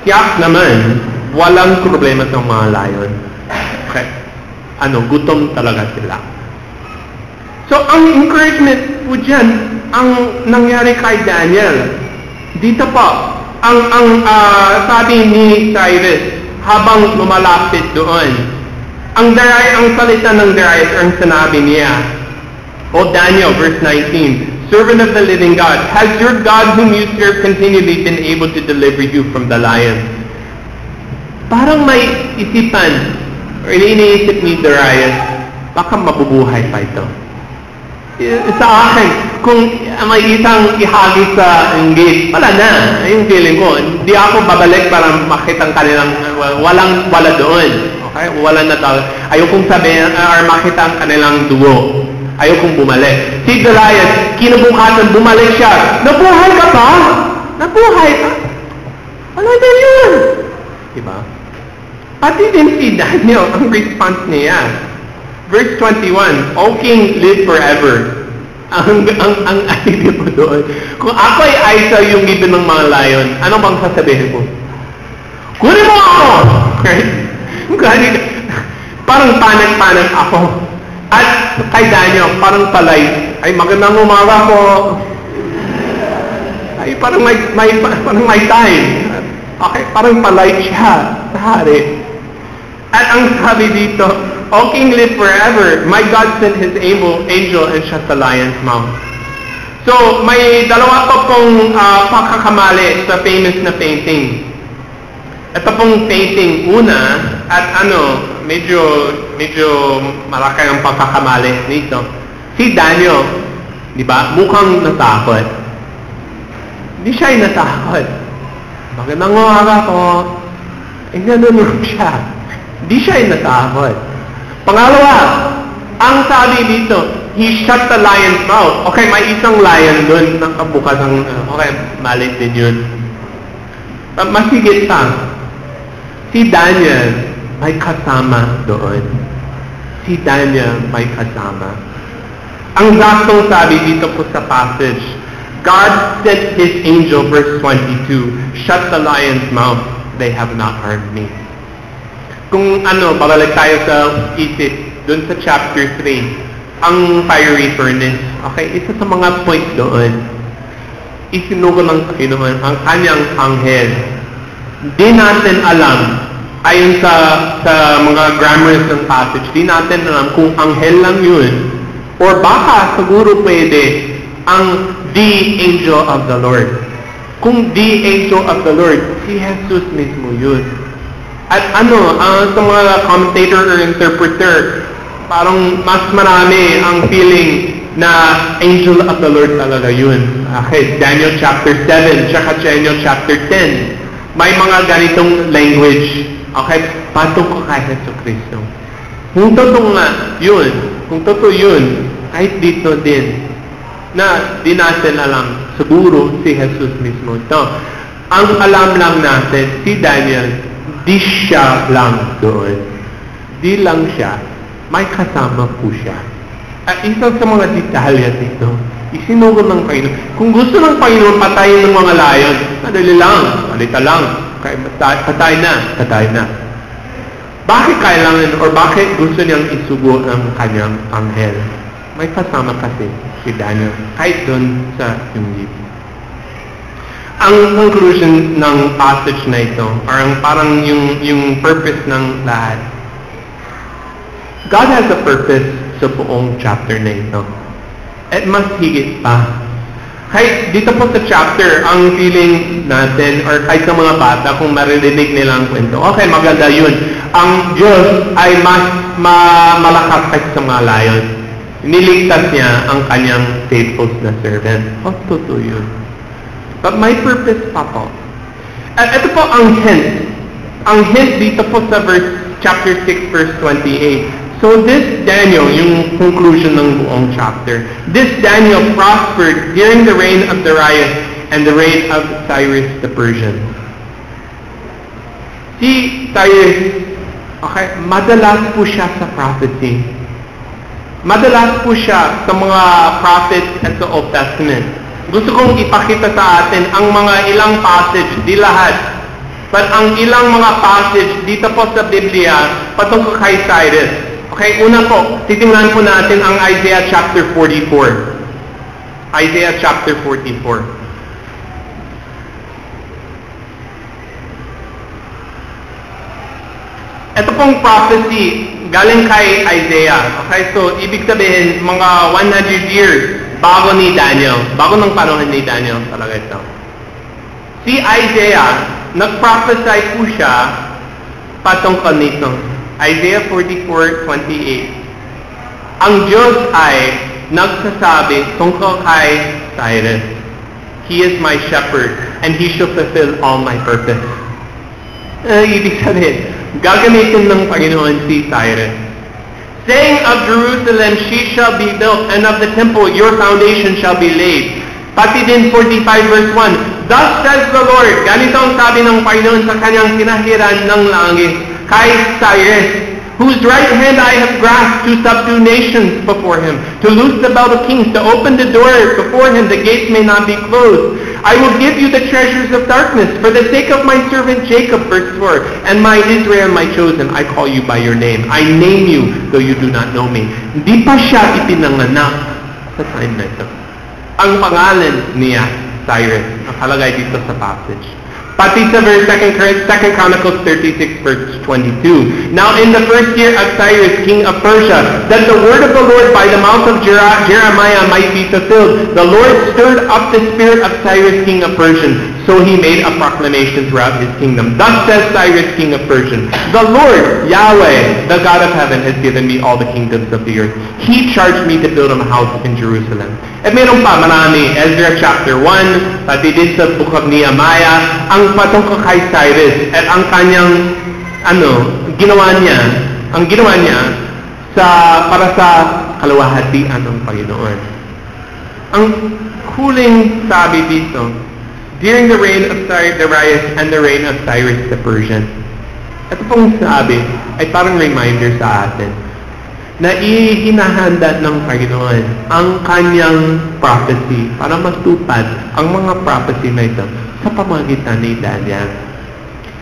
tiyak naman, walang problema sa mga lion. Okay? Gutom talaga sila. So, ang encouragement po dyan, ang nangyari kay Daniel, dito po, ang sabi ni Cyrus, habang lumalapit doon, ang salita ng Darius, ang sinabi niya, O Daniel, verse 19, "Servant of the living God, has your God whom you serve continually been able to deliver you from the lion?" Parang may isipan, or iniisip ni Darius, baka mabubuhay pa ito. Sa akin, kung may isang ihagis sa gate, wala na. Yung feeling ko, hindi ako babalik para makita ang kanilang, wala doon. Okay? Wala na talaga. Ayokong sabihin, or makita ang kanilang dugo. Ayokong bumalik. Si Darius, kinabukasan, bumalik siya. Nabuhay ka pa? Nabuhay ka? Wala na yun. Diba? Pati din si Daniel, ang response niya. Verse 21, "O King, live forever." Ang idea mo doon. Kung ako ay sa yung given ng mga lion, ano bang sasabihin ko? Kunin mo ako! Parang panik ako. At kay Daniel, parang palay, "Ay, magandang umaga po." Ay, parang may time. Okay, parang palay siya sa hari. At ang sabi dito, "O King, live forever. My God sent His angel and shut the lion's mouth." So, may dalawa pa pong pagkakamali sa famous na painting. Ito pong painting, una, at medyo malaki ang pagkakamali nito. Si Daniel, Di ba? Mukhang natakot. Hindi siya ay natakot. Magandang umaga po. Ganun lang siya. Hindi siya ay natakot. Pangalawa, ang sabi dito, he shut the lion's mouth. Okay, may isang lion doon nakabukas ang, okay, maliit din yun. Masigit pa. Si Daniel may kasama doon. Si Daniel may kasama. Ang saktong sabi dito po sa passage, God sent His angel, verse 22, shut the lion's mouth, they have not harmed me. Kung babalik tayo sa isip, dun sa chapter 3, ang fiery furnace, okay, isa sa mga point doon, isinugo ng Panginoon ang kanyang anghel. Di natin alam, ayon sa mga grammars ng passage, di natin alam kung anghel lang yun, or baka siguro pwede ang the angel of the Lord. Kung the angel of the Lord, si Jesus mismo yun. At sa mga commentator or interpreter, parang mas marami ang feeling na angel of the Lord talaga yun. Okay, Daniel chapter 7, tsaka Daniel chapter 10. May mga ganitong language. Okay, patong ko kay Jesu Cristo. Kung totoo nga yun, kung totoo yun, kahit dito din, na di natin alam, siguro si Jesus mismo ito. Ang alam lang natin, si Daniel, di siya lang doon. Di lang siya, may kasama po siya. At isa sa mga detalye dito, isinugo ng Panginoon. Kung gusto ng Panginoon patayin ng mga layon, madali lang, malita lang, patay na. Bakit kailangan, or bakit gusto niyang isugo ng kanyang anghel? May kasama kasi si Daniel, kahit doon sa Yungib. Ang conclusion ng passage na ito, parang yung purpose ng lahat, God has a purpose sa buong chapter na ito. At mas higit pa. Kahit dito po sa chapter, ang feeling natin, or kahit sa mga bata, kung maririnig nila ang kwento, okay, maganda yun. Ang Diyos ay mas malakas kaysa sa mga layon. Niligtas niya ang kanyang faithful na servant. Totoo yun. But may purpose pa po. At ito po ang hint. Ang hint dito po sa chapter 6, verse 28. So this Daniel, yung conclusion ng buong chapter, this Daniel prospered during the reign of Darius and the reign of Cyrus the Persian. Si Cyrus, okay, madalas po siya sa prophecy. Madalas po siya sa mga prophets at sa Old Testament. Gusto kong ipakita sa atin ang mga ilang passage, di lahat. But ang ilang mga passage dito po sa Biblia patungkol kay Cyrus. Okay, una po, titingnan po natin ang Isaiah chapter 44. Isaiah chapter 44. Ito pong prophecy galing kay Isaiah. Okay, so ibig sabihin mga 100 years bago ni Daniel. Bago ng panahon ni Daniel talaga ito. Si Isaiah, nag-prophesy po siya patungkol nito. Isaiah 44:28. Ang Diyos ay nagsasabi tungkol kay Cyrus. He is my shepherd and he shall fulfill all my purpose. Ibig sabihin, gagamitin ng Panginoon si Cyrus. Saying of Jerusalem, she shall be built, and of the temple, your foundation shall be laid. Pati din 45 verse 1, Thus says the Lord, ganito ang sabi ng Panginoon sa kanyang pinahiran ng langit, kay Cyrus, whose right hand I have grasped to subdue nations before him, to loose the belt of kings, to open the door before him, the gates may not be closed. I will give you the treasures of darkness, for the sake of my servant Jacob, verse 4, and my Israel, my chosen, I call you by your name. I name you, though you do not know me. Hindi pa siya ipinanganak sa time na ito. Ang pangalan niya, Cyrus, nakalagay dito sa passage. Pati sa verse 2 Chronicles 36, verse 22. Now in the first year of Cyrus, king of Persia, that the word of the Lord by the mouth of Jeremiah might be fulfilled, the Lord stirred up the spirit of Cyrus, king of Persia, So he made a proclamation throughout his kingdom. Thus says Cyrus, king of Persia, the Lord, Yahweh, the God of heaven, has given me all the kingdoms of the earth. He charged me to build him a house in Jerusalem. At meron pa, marami. Ezra chapter 1, pati din sa book of Nehemiah, ang patungkol kay Cyrus at ang kanyang, ginawa niya para sa kalawahatian ng Panginoon. Ang huling sabi dito, during the reign of Darius and the reign of Cyrus the Persian. Ito pong sabi ay parang reminder sa atin na ihinahanda ng Panginoon ang kanyang prophecy para matupad ang mga prophecy na ito sa pamamagitan ni Daniel.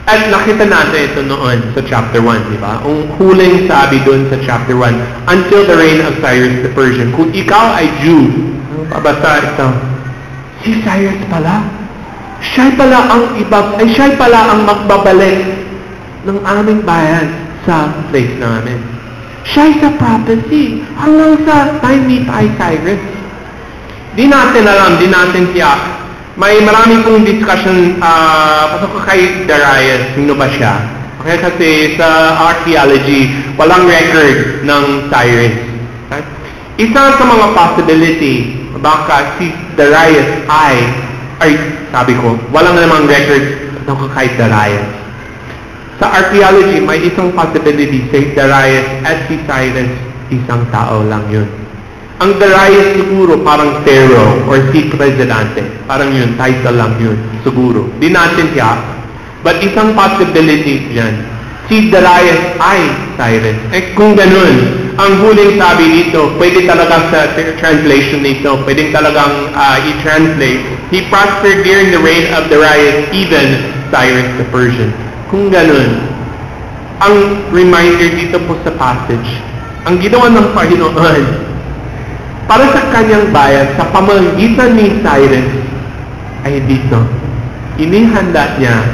At nakita natin ito noon sa chapter 1, di ba? Ang huling sabi doon sa chapter 1, until the reign of Cyrus the Persian. Kung ikaw ay Jew, ang pabasa ito, si Cyrus pala, siya pala ang magbabalik ng aming bayan sa place namin. Siya sa prophecy hanggang sa time ni Cyrus. Di natin alam, di natin tiyak. May marami pong discussion pasok kay Darius, sino ba siya? Okay, kasi sa archaeology, walang record ng Cyrus. Okay? Isa sa mga possibility, baka si Darius sabi ko, walang namang record ng kay Darius. Sa archaeology, may isang possibility si Darius at si Cyrus, isang tao lang yun. Ang Darius siguro parang pharaoh or si presidente. Parang yun, title lang yun, siguro. Di natin tiyak. But isang possibility dyan, si Darius ay Cyrus. Kung ganun, ang huling sabi dito, pwede talaga sa translation nito, pwedeng talagang i-translate, he prospered during the reign of Darius, even Cyrus the Persian. Kung ganun, ang reminder dito po sa passage, ang ginawa ng Panginoon para sa kanyang bayan, sa pamamagitan ni Cyrus, ay dito, inihanda niya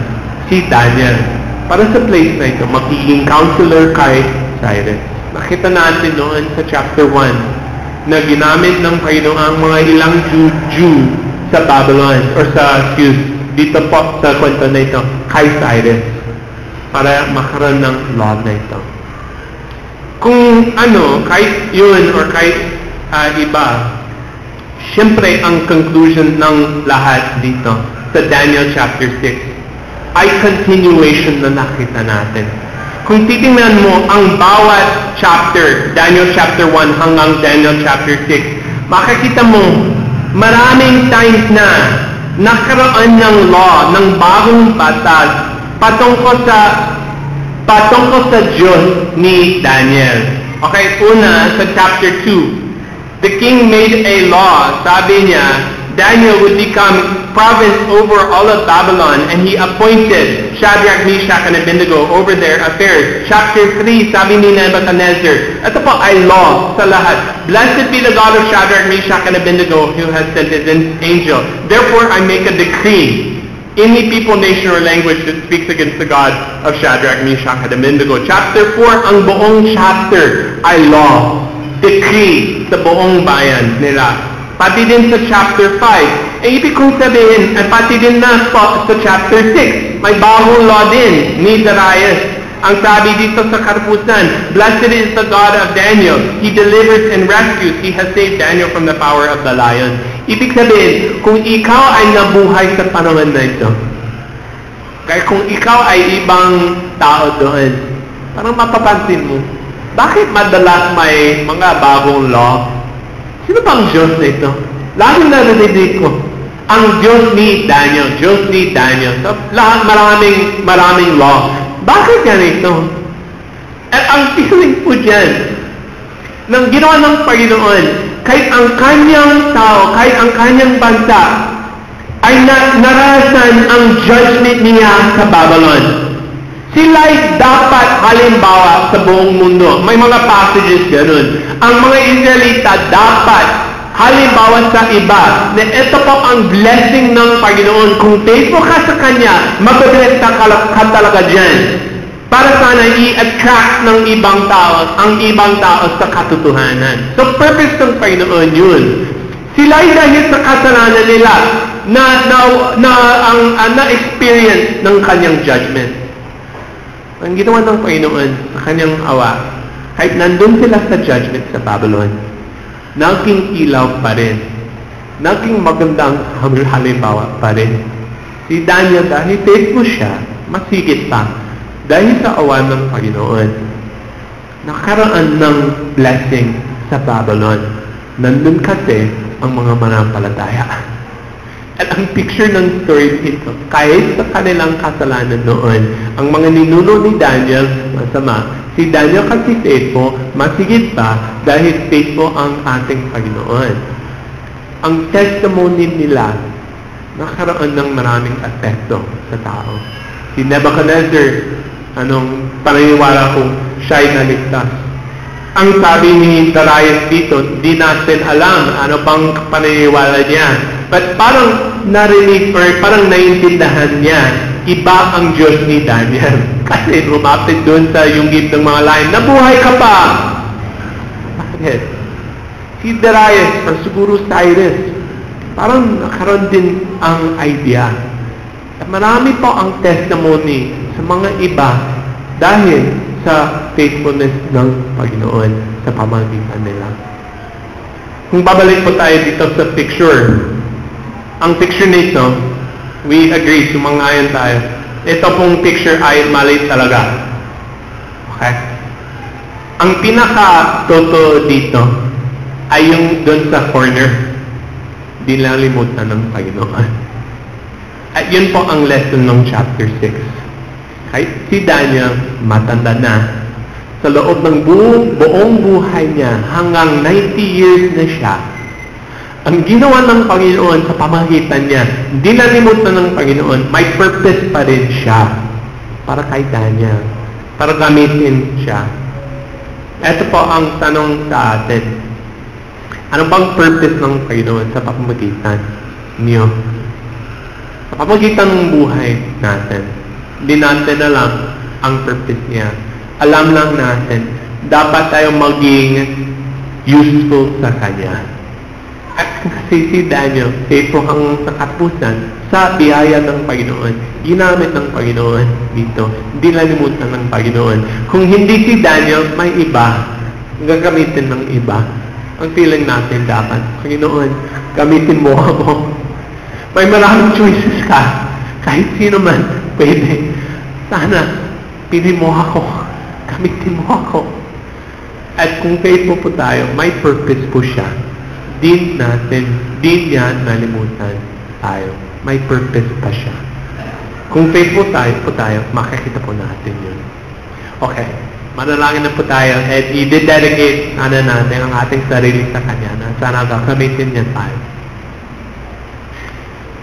si Daniel para sa place na ito, magiging counselor kay Cyrus. Nakita natin noon sa chapter 1 na ginamit ng Panginoon ang mga ilang Jew sa Babylon, or dito po sa kwento na ito, kay Cyrus, para makaroon ng law na ito. Kung kahit yun or kahit iba, siyempre ang conclusion ng lahat dito sa Daniel chapter 6 ay continuation na nakita natin. Kung titingnan mo ang bawat chapter, Daniel chapter 1 hanggang Daniel chapter 6, makikita mo maraming times na nakaroon ng law, ng bagong batas patungkol sa Diyos ni Daniel. Okay, una sa chapter 2, the king made a law. Sabi niya, Daniel would become province over all of Babylon, and he appointed Shadrach, Meshach, and Abednego over their affairs. Chapter 3, sabi ni Nebuchadnezzar, ito po ay law sa lahat. Blessed be the God of Shadrach, Meshach, and Abednego, who has sent his angel. Therefore, I make a decree. Any people, nation, or language that speaks against the God of Shadrach, Meshach, and Abednego. Chapter 4, ang buong chapter ay law. Decree sa buong bayan nila. Pati din sa chapter 5. Ibig kong sabihin, pati din na sa chapter 6, may bagong law din ni Darius. Ang sabi dito sa katapusan, blessed is the God of Daniel. He delivers and rescues. He has saved Daniel from the power of the lion. Ibig sabihin, kung ikaw ay nabuhay sa panahon na ito, kaya kung ikaw ay ibang tao doon, parang mapapansin mo, bakit madalas may mga bagong law? Sino bang Diyos na ito? Laging narinig ko, ang Diyos ni Daniel, Diyos ni Daniel. So, lahat maraming law. Bakit ganito? At ang feeling po dyan, nang ginawa ng Panginoon, kahit ang kanyang tao, kahit ang kanyang bansa, ay narasan ang judgment niya sa Babylon. Sila'y dapat halimbawa sa buong mundo. May mga passages ganun. Ang mga Israelita dapat halimbawa sa iba na ito po ang blessing ng Panginoon. Kung faithful ka sa Kanya, mababless ka talaga dyan. Para sana i-attract ng ibang tao, ang ibang tao sa katotohanan. So purpose ng Panginoon yun. Sila'y dahil sa kasalanan nila, na-experience ng kanyang judgment. Ang ginawa ng Panginoon sa kanyang awa, kahit nandun sila sa judgment sa Babylon, naging ilaw pa rin. Naging magandang halimbawa pa rin. Si Daniel, dahil faithful siya, masigit pa. Dahil sa awa ng Panginoon, nakaroon ng blessing sa Babylon. Nandun kasi ang mga manampalataya. At ang picture ng story dito, kahit sa kanilang kasalanan noon, ang mga ninuno ni Daniel, masama. Si Daniel kasi faithful, masigit pa dahil faithful ang ating Panginoon. Ang testimony nila, nakaroon ng maraming apekto sa tao. Si Nebuchadnezzar, anong paniniwala kung siya'y naligtas? Ang sabi ni Darius dito, di natin alam ano pang paniniwala niya. But parang narinig or parang naiintindahan niya, iba ang Diyos ni Daniel. Kasi lumapit doon sa yungib ng mga lain, nabuhay ka pa! Bakit? Si Darius, or siguro Cyrus, parang nakaroon din ang idea. At marami po ang testimony sa mga iba dahil sa faithfulness ng Panginoon sa pamamagitan nila. Kung babalik po tayo dito sa picture, ang picture nito, we agree, sumangayon tayo. Ito pong picture ay mali talaga. Okay? Ang pinaka-totoo dito ay yung doon sa corner. Di nalimutan ng Panginoon. At yun po ang lesson ng chapter 6. Kahit si Daniel, matanda na. Sa loob ng buong buhay niya, hanggang 90 years na siya, ang ginawa ng Panginoon sa pamagitan niya, hindi nalimutan ng Panginoon, may purpose pa rin siya para kay Daniel, para gamitin siya. Ito po ang tanong sa atin. Ano bang purpose ng Panginoon sa pamamagitan niyo? Sa pamamagitan ng buhay natin, hindi natin alam ang purpose niya. Alam lang natin, dapat tayo maging useful sa Kanya. At kasi si Daniel, faithful ang katapusan sa biyaya ng Panginoon. Ginamit ng Panginoon dito. Hindi nalimutan ng Panginoon. Kung hindi si Daniel, may iba. Gagamitin ng iba. Ang feeling natin dapat, Panginoon, gamitin mo ako. May maraming choices ka. Kahit sino man, pwede. Sana, pili mo ako. Gamitin mo ako. At kung faithful po tayo, may purpose po siya. Din niya nalimutan tayo. May purpose pa siya. Kung faithful tayo, makikita po natin yun. Okay. Manalangin na po tayo at i-dedicate natin ang ating sarili sa Kanya na sana gagamitin niya tayo.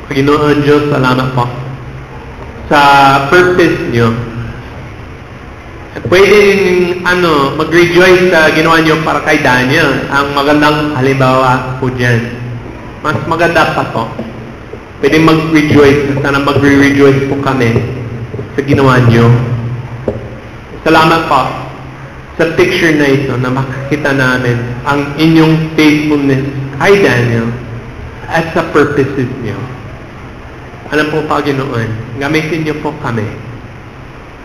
Panginoon Diyos, salamat po sa purpose niyo. At pwedeng mag-rejoice sa ginawa niyo para kay Daniel. Ang magandang halimbawa po dyan. Mas maganda pa po. Pwedeng mag-rejoice. Sana mag-rejoice po kami sa ginawa niyo. Salamat po sa picture na ito na makakita namin ang inyong faithfulness kay Daniel at sa purposes niyo. Ano po, Panginoon, gamitin niyo po kami.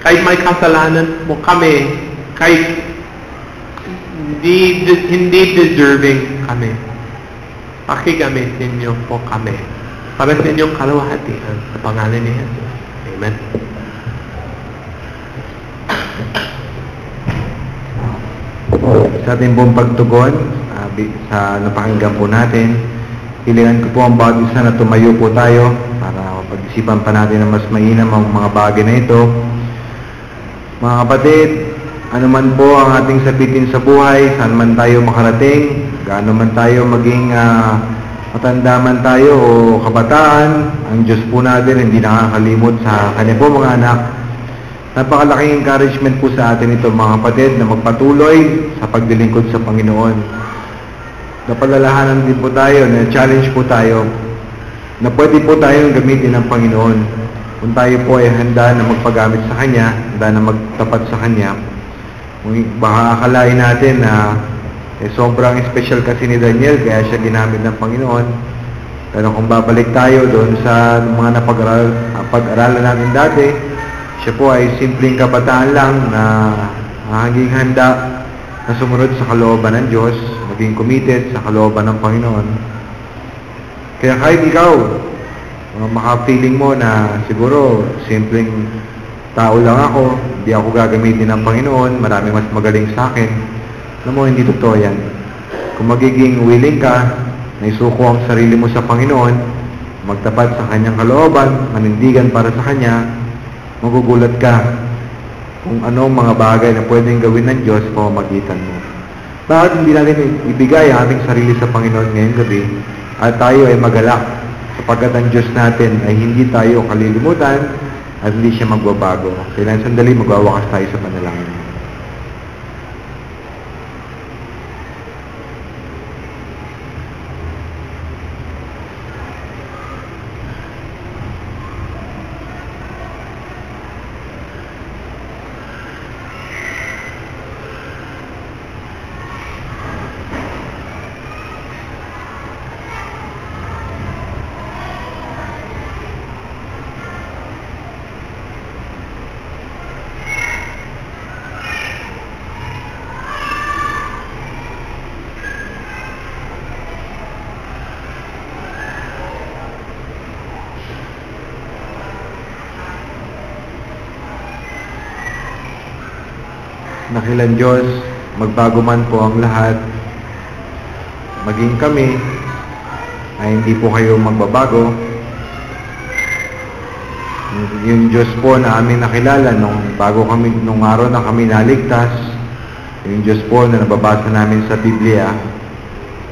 Kahit may kasalanan po kami, kahit hindi deserving kami, pakigamitin niyo po kami para sa inyong kalwahatian sa pangalan ni Jesus. Amen. Sa ating buong pagtugon, sa napakinggan po natin, hilingan ko po ang bawat isa na tumayo po tayo para pag-isipan pa natin na mas mainam ang mga bagay na ito. Mga kapatid, ano man po ang ating sapitin sa buhay, saan man tayo makarating, gaano man tayo maging matanda man tayo o kabataan, ang Diyos po natin hindi nakakalimot sa Kanya po mga anak. Napakalaking encouragement po sa atin ito mga kapatid na magpatuloy sa pagdilingkod sa Panginoon. Napalalahanan din po tayo, na-challenge po tayo na pwede po tayong gamitin ng Panginoon. Kung tayo po ay handa na magpagamit sa Kanya, handa na magtapat sa Kanya, baka akalain natin na sobrang special kasi ni Daniel, kaya siya ginamit ng Panginoon. Pero kung babalik tayo doon sa mga napag-aralan natin dati, siya po ay simpleng kabataan lang na hanging handa na sumunod sa kalooban ng Diyos, maging committed sa kalooban ng Panginoon. Kaya kahit ikaw, maka-feeling mo na siguro simpleng tao lang ako, hindi ako gagamitin ng Panginoon, marami mas magaling sa akin. Alam mo, hindi totoo yan. Kung magiging willing ka, na isuko ang sarili mo sa Panginoon, magtapat sa Kanyang kalooban, manindigan para sa Kanya, magugulat ka kung anong mga bagay na pwedeng gawin ng Diyos sa pamamagitan mo. Bakit hindi natin ibigay ang ating sarili sa Panginoon ngayong gabi at tayo ay magalak sapagkat ang Diyos natin ay hindi tayo kalilimutan at hindi siya magbabago. Kailan sandali magwawakas tayo sa panalangin. Dakilang Diyos, magbago man po ang lahat, maging kami, ay hindi po kayo magbabago. Yung Diyos po na aming nakilala nung araw na kami naligtas, yung Diyos po na nababasa namin sa Biblia,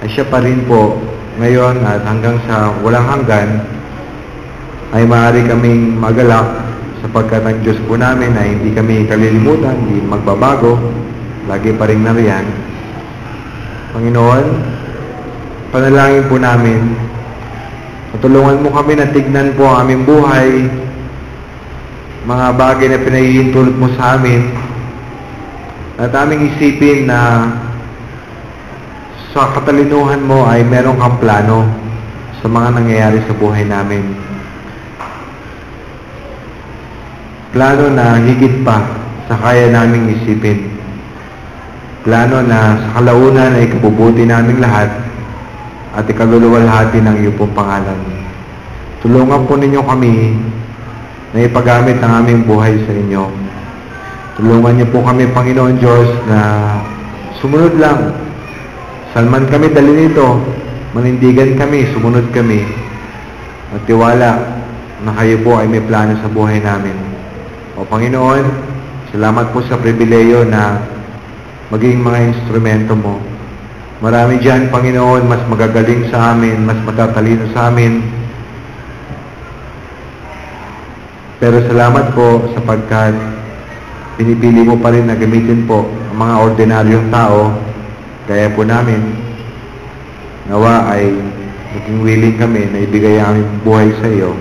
ay siya pa rin po ngayon at hanggang sa walang hanggan, ay maaari kaming magalak sapagkat ang Diyos po namin ay hindi kami kalilimutan, hindi magbabago, lagi pa rin nariyan. Panginoon, panalangin po namin, matulungan mo kami na tignan po ang aming buhay, mga bagay na pinahihintulot mo sa amin, at aming isipin na sa katalinuhan mo ay meron kang plano sa mga nangyayari sa buhay namin. Plano na higit pa sa kaya naming isipin. Plano na sa kalaunan ay ikabubuti naming lahat at ikaluluwalhati ng iyong pong pangalan. Tulungan po ninyo kami na ipagamit ang aming buhay sa inyo. Tulungan niyo po kami, Panginoon Diyos, na sumunod lang. Saan man kami dali nito, manindigan kami, sumunod kami, at tiwala na kayo po ay may plano sa buhay namin. O Panginoon, salamat po sa pribileyo na maging mga instrumento mo. Marami dyan, Panginoon, mas magagaling sa amin, mas matatalino sa amin. Pero salamat po sapagkat pinipili mo pa rin na gamitin po ang mga ordinaryong tao, gaya po namin. Nawa ay maging willing kami na ibigay ang aming buhay sa iyo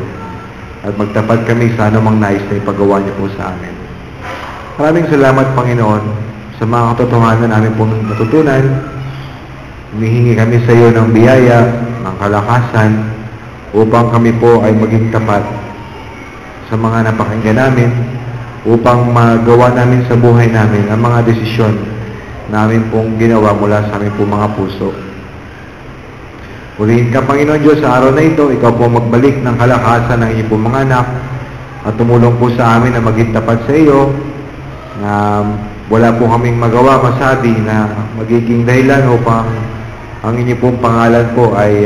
at magtapat kami sa anumang nais na ipagawa niyo po sa amin. Maraming salamat, Panginoon, sa mga katotohanan namin pong natutunan. Humihingi kami sa iyo ng biyaya, ng kalakasan, upang kami po ay maging tapat sa mga napakinggan namin, upang magawa namin sa buhay namin ang mga desisyon namin pong ginawa mula sa aming pong mga puso. Purihin ka, Panginoon Diyos, sa araw na ito, ikaw po magbalik ng kalakasan ng iyong pong mga anak at tumulong po sa amin na maging tapat sa iyo, na wala po kaming magawa masabi na magiging dahilan upang ang inyong pong pangalan po ay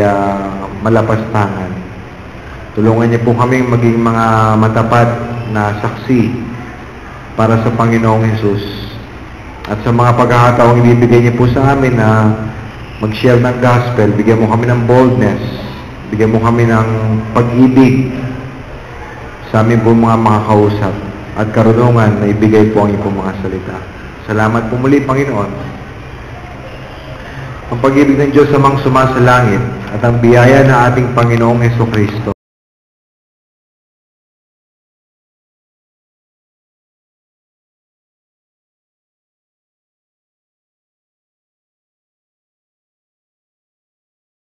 malapastangan. Tulungan niyo po kaming maging mga matapat na saksi para sa Panginoong Hesus. At sa mga pagkakataong ibibigay niyo po sa amin na mag-share ng gospel, bigyan mo kami ng boldness, bigyan mo kami ng pag-ibig sa amin po mga makakausap at karunungan na ibigay po ang iyong mga salita. Salamat po muli, Panginoon. Ang pag-ibig ng Diyos amang sumasalangit at ang biyaya na ating Panginoong Hesukristo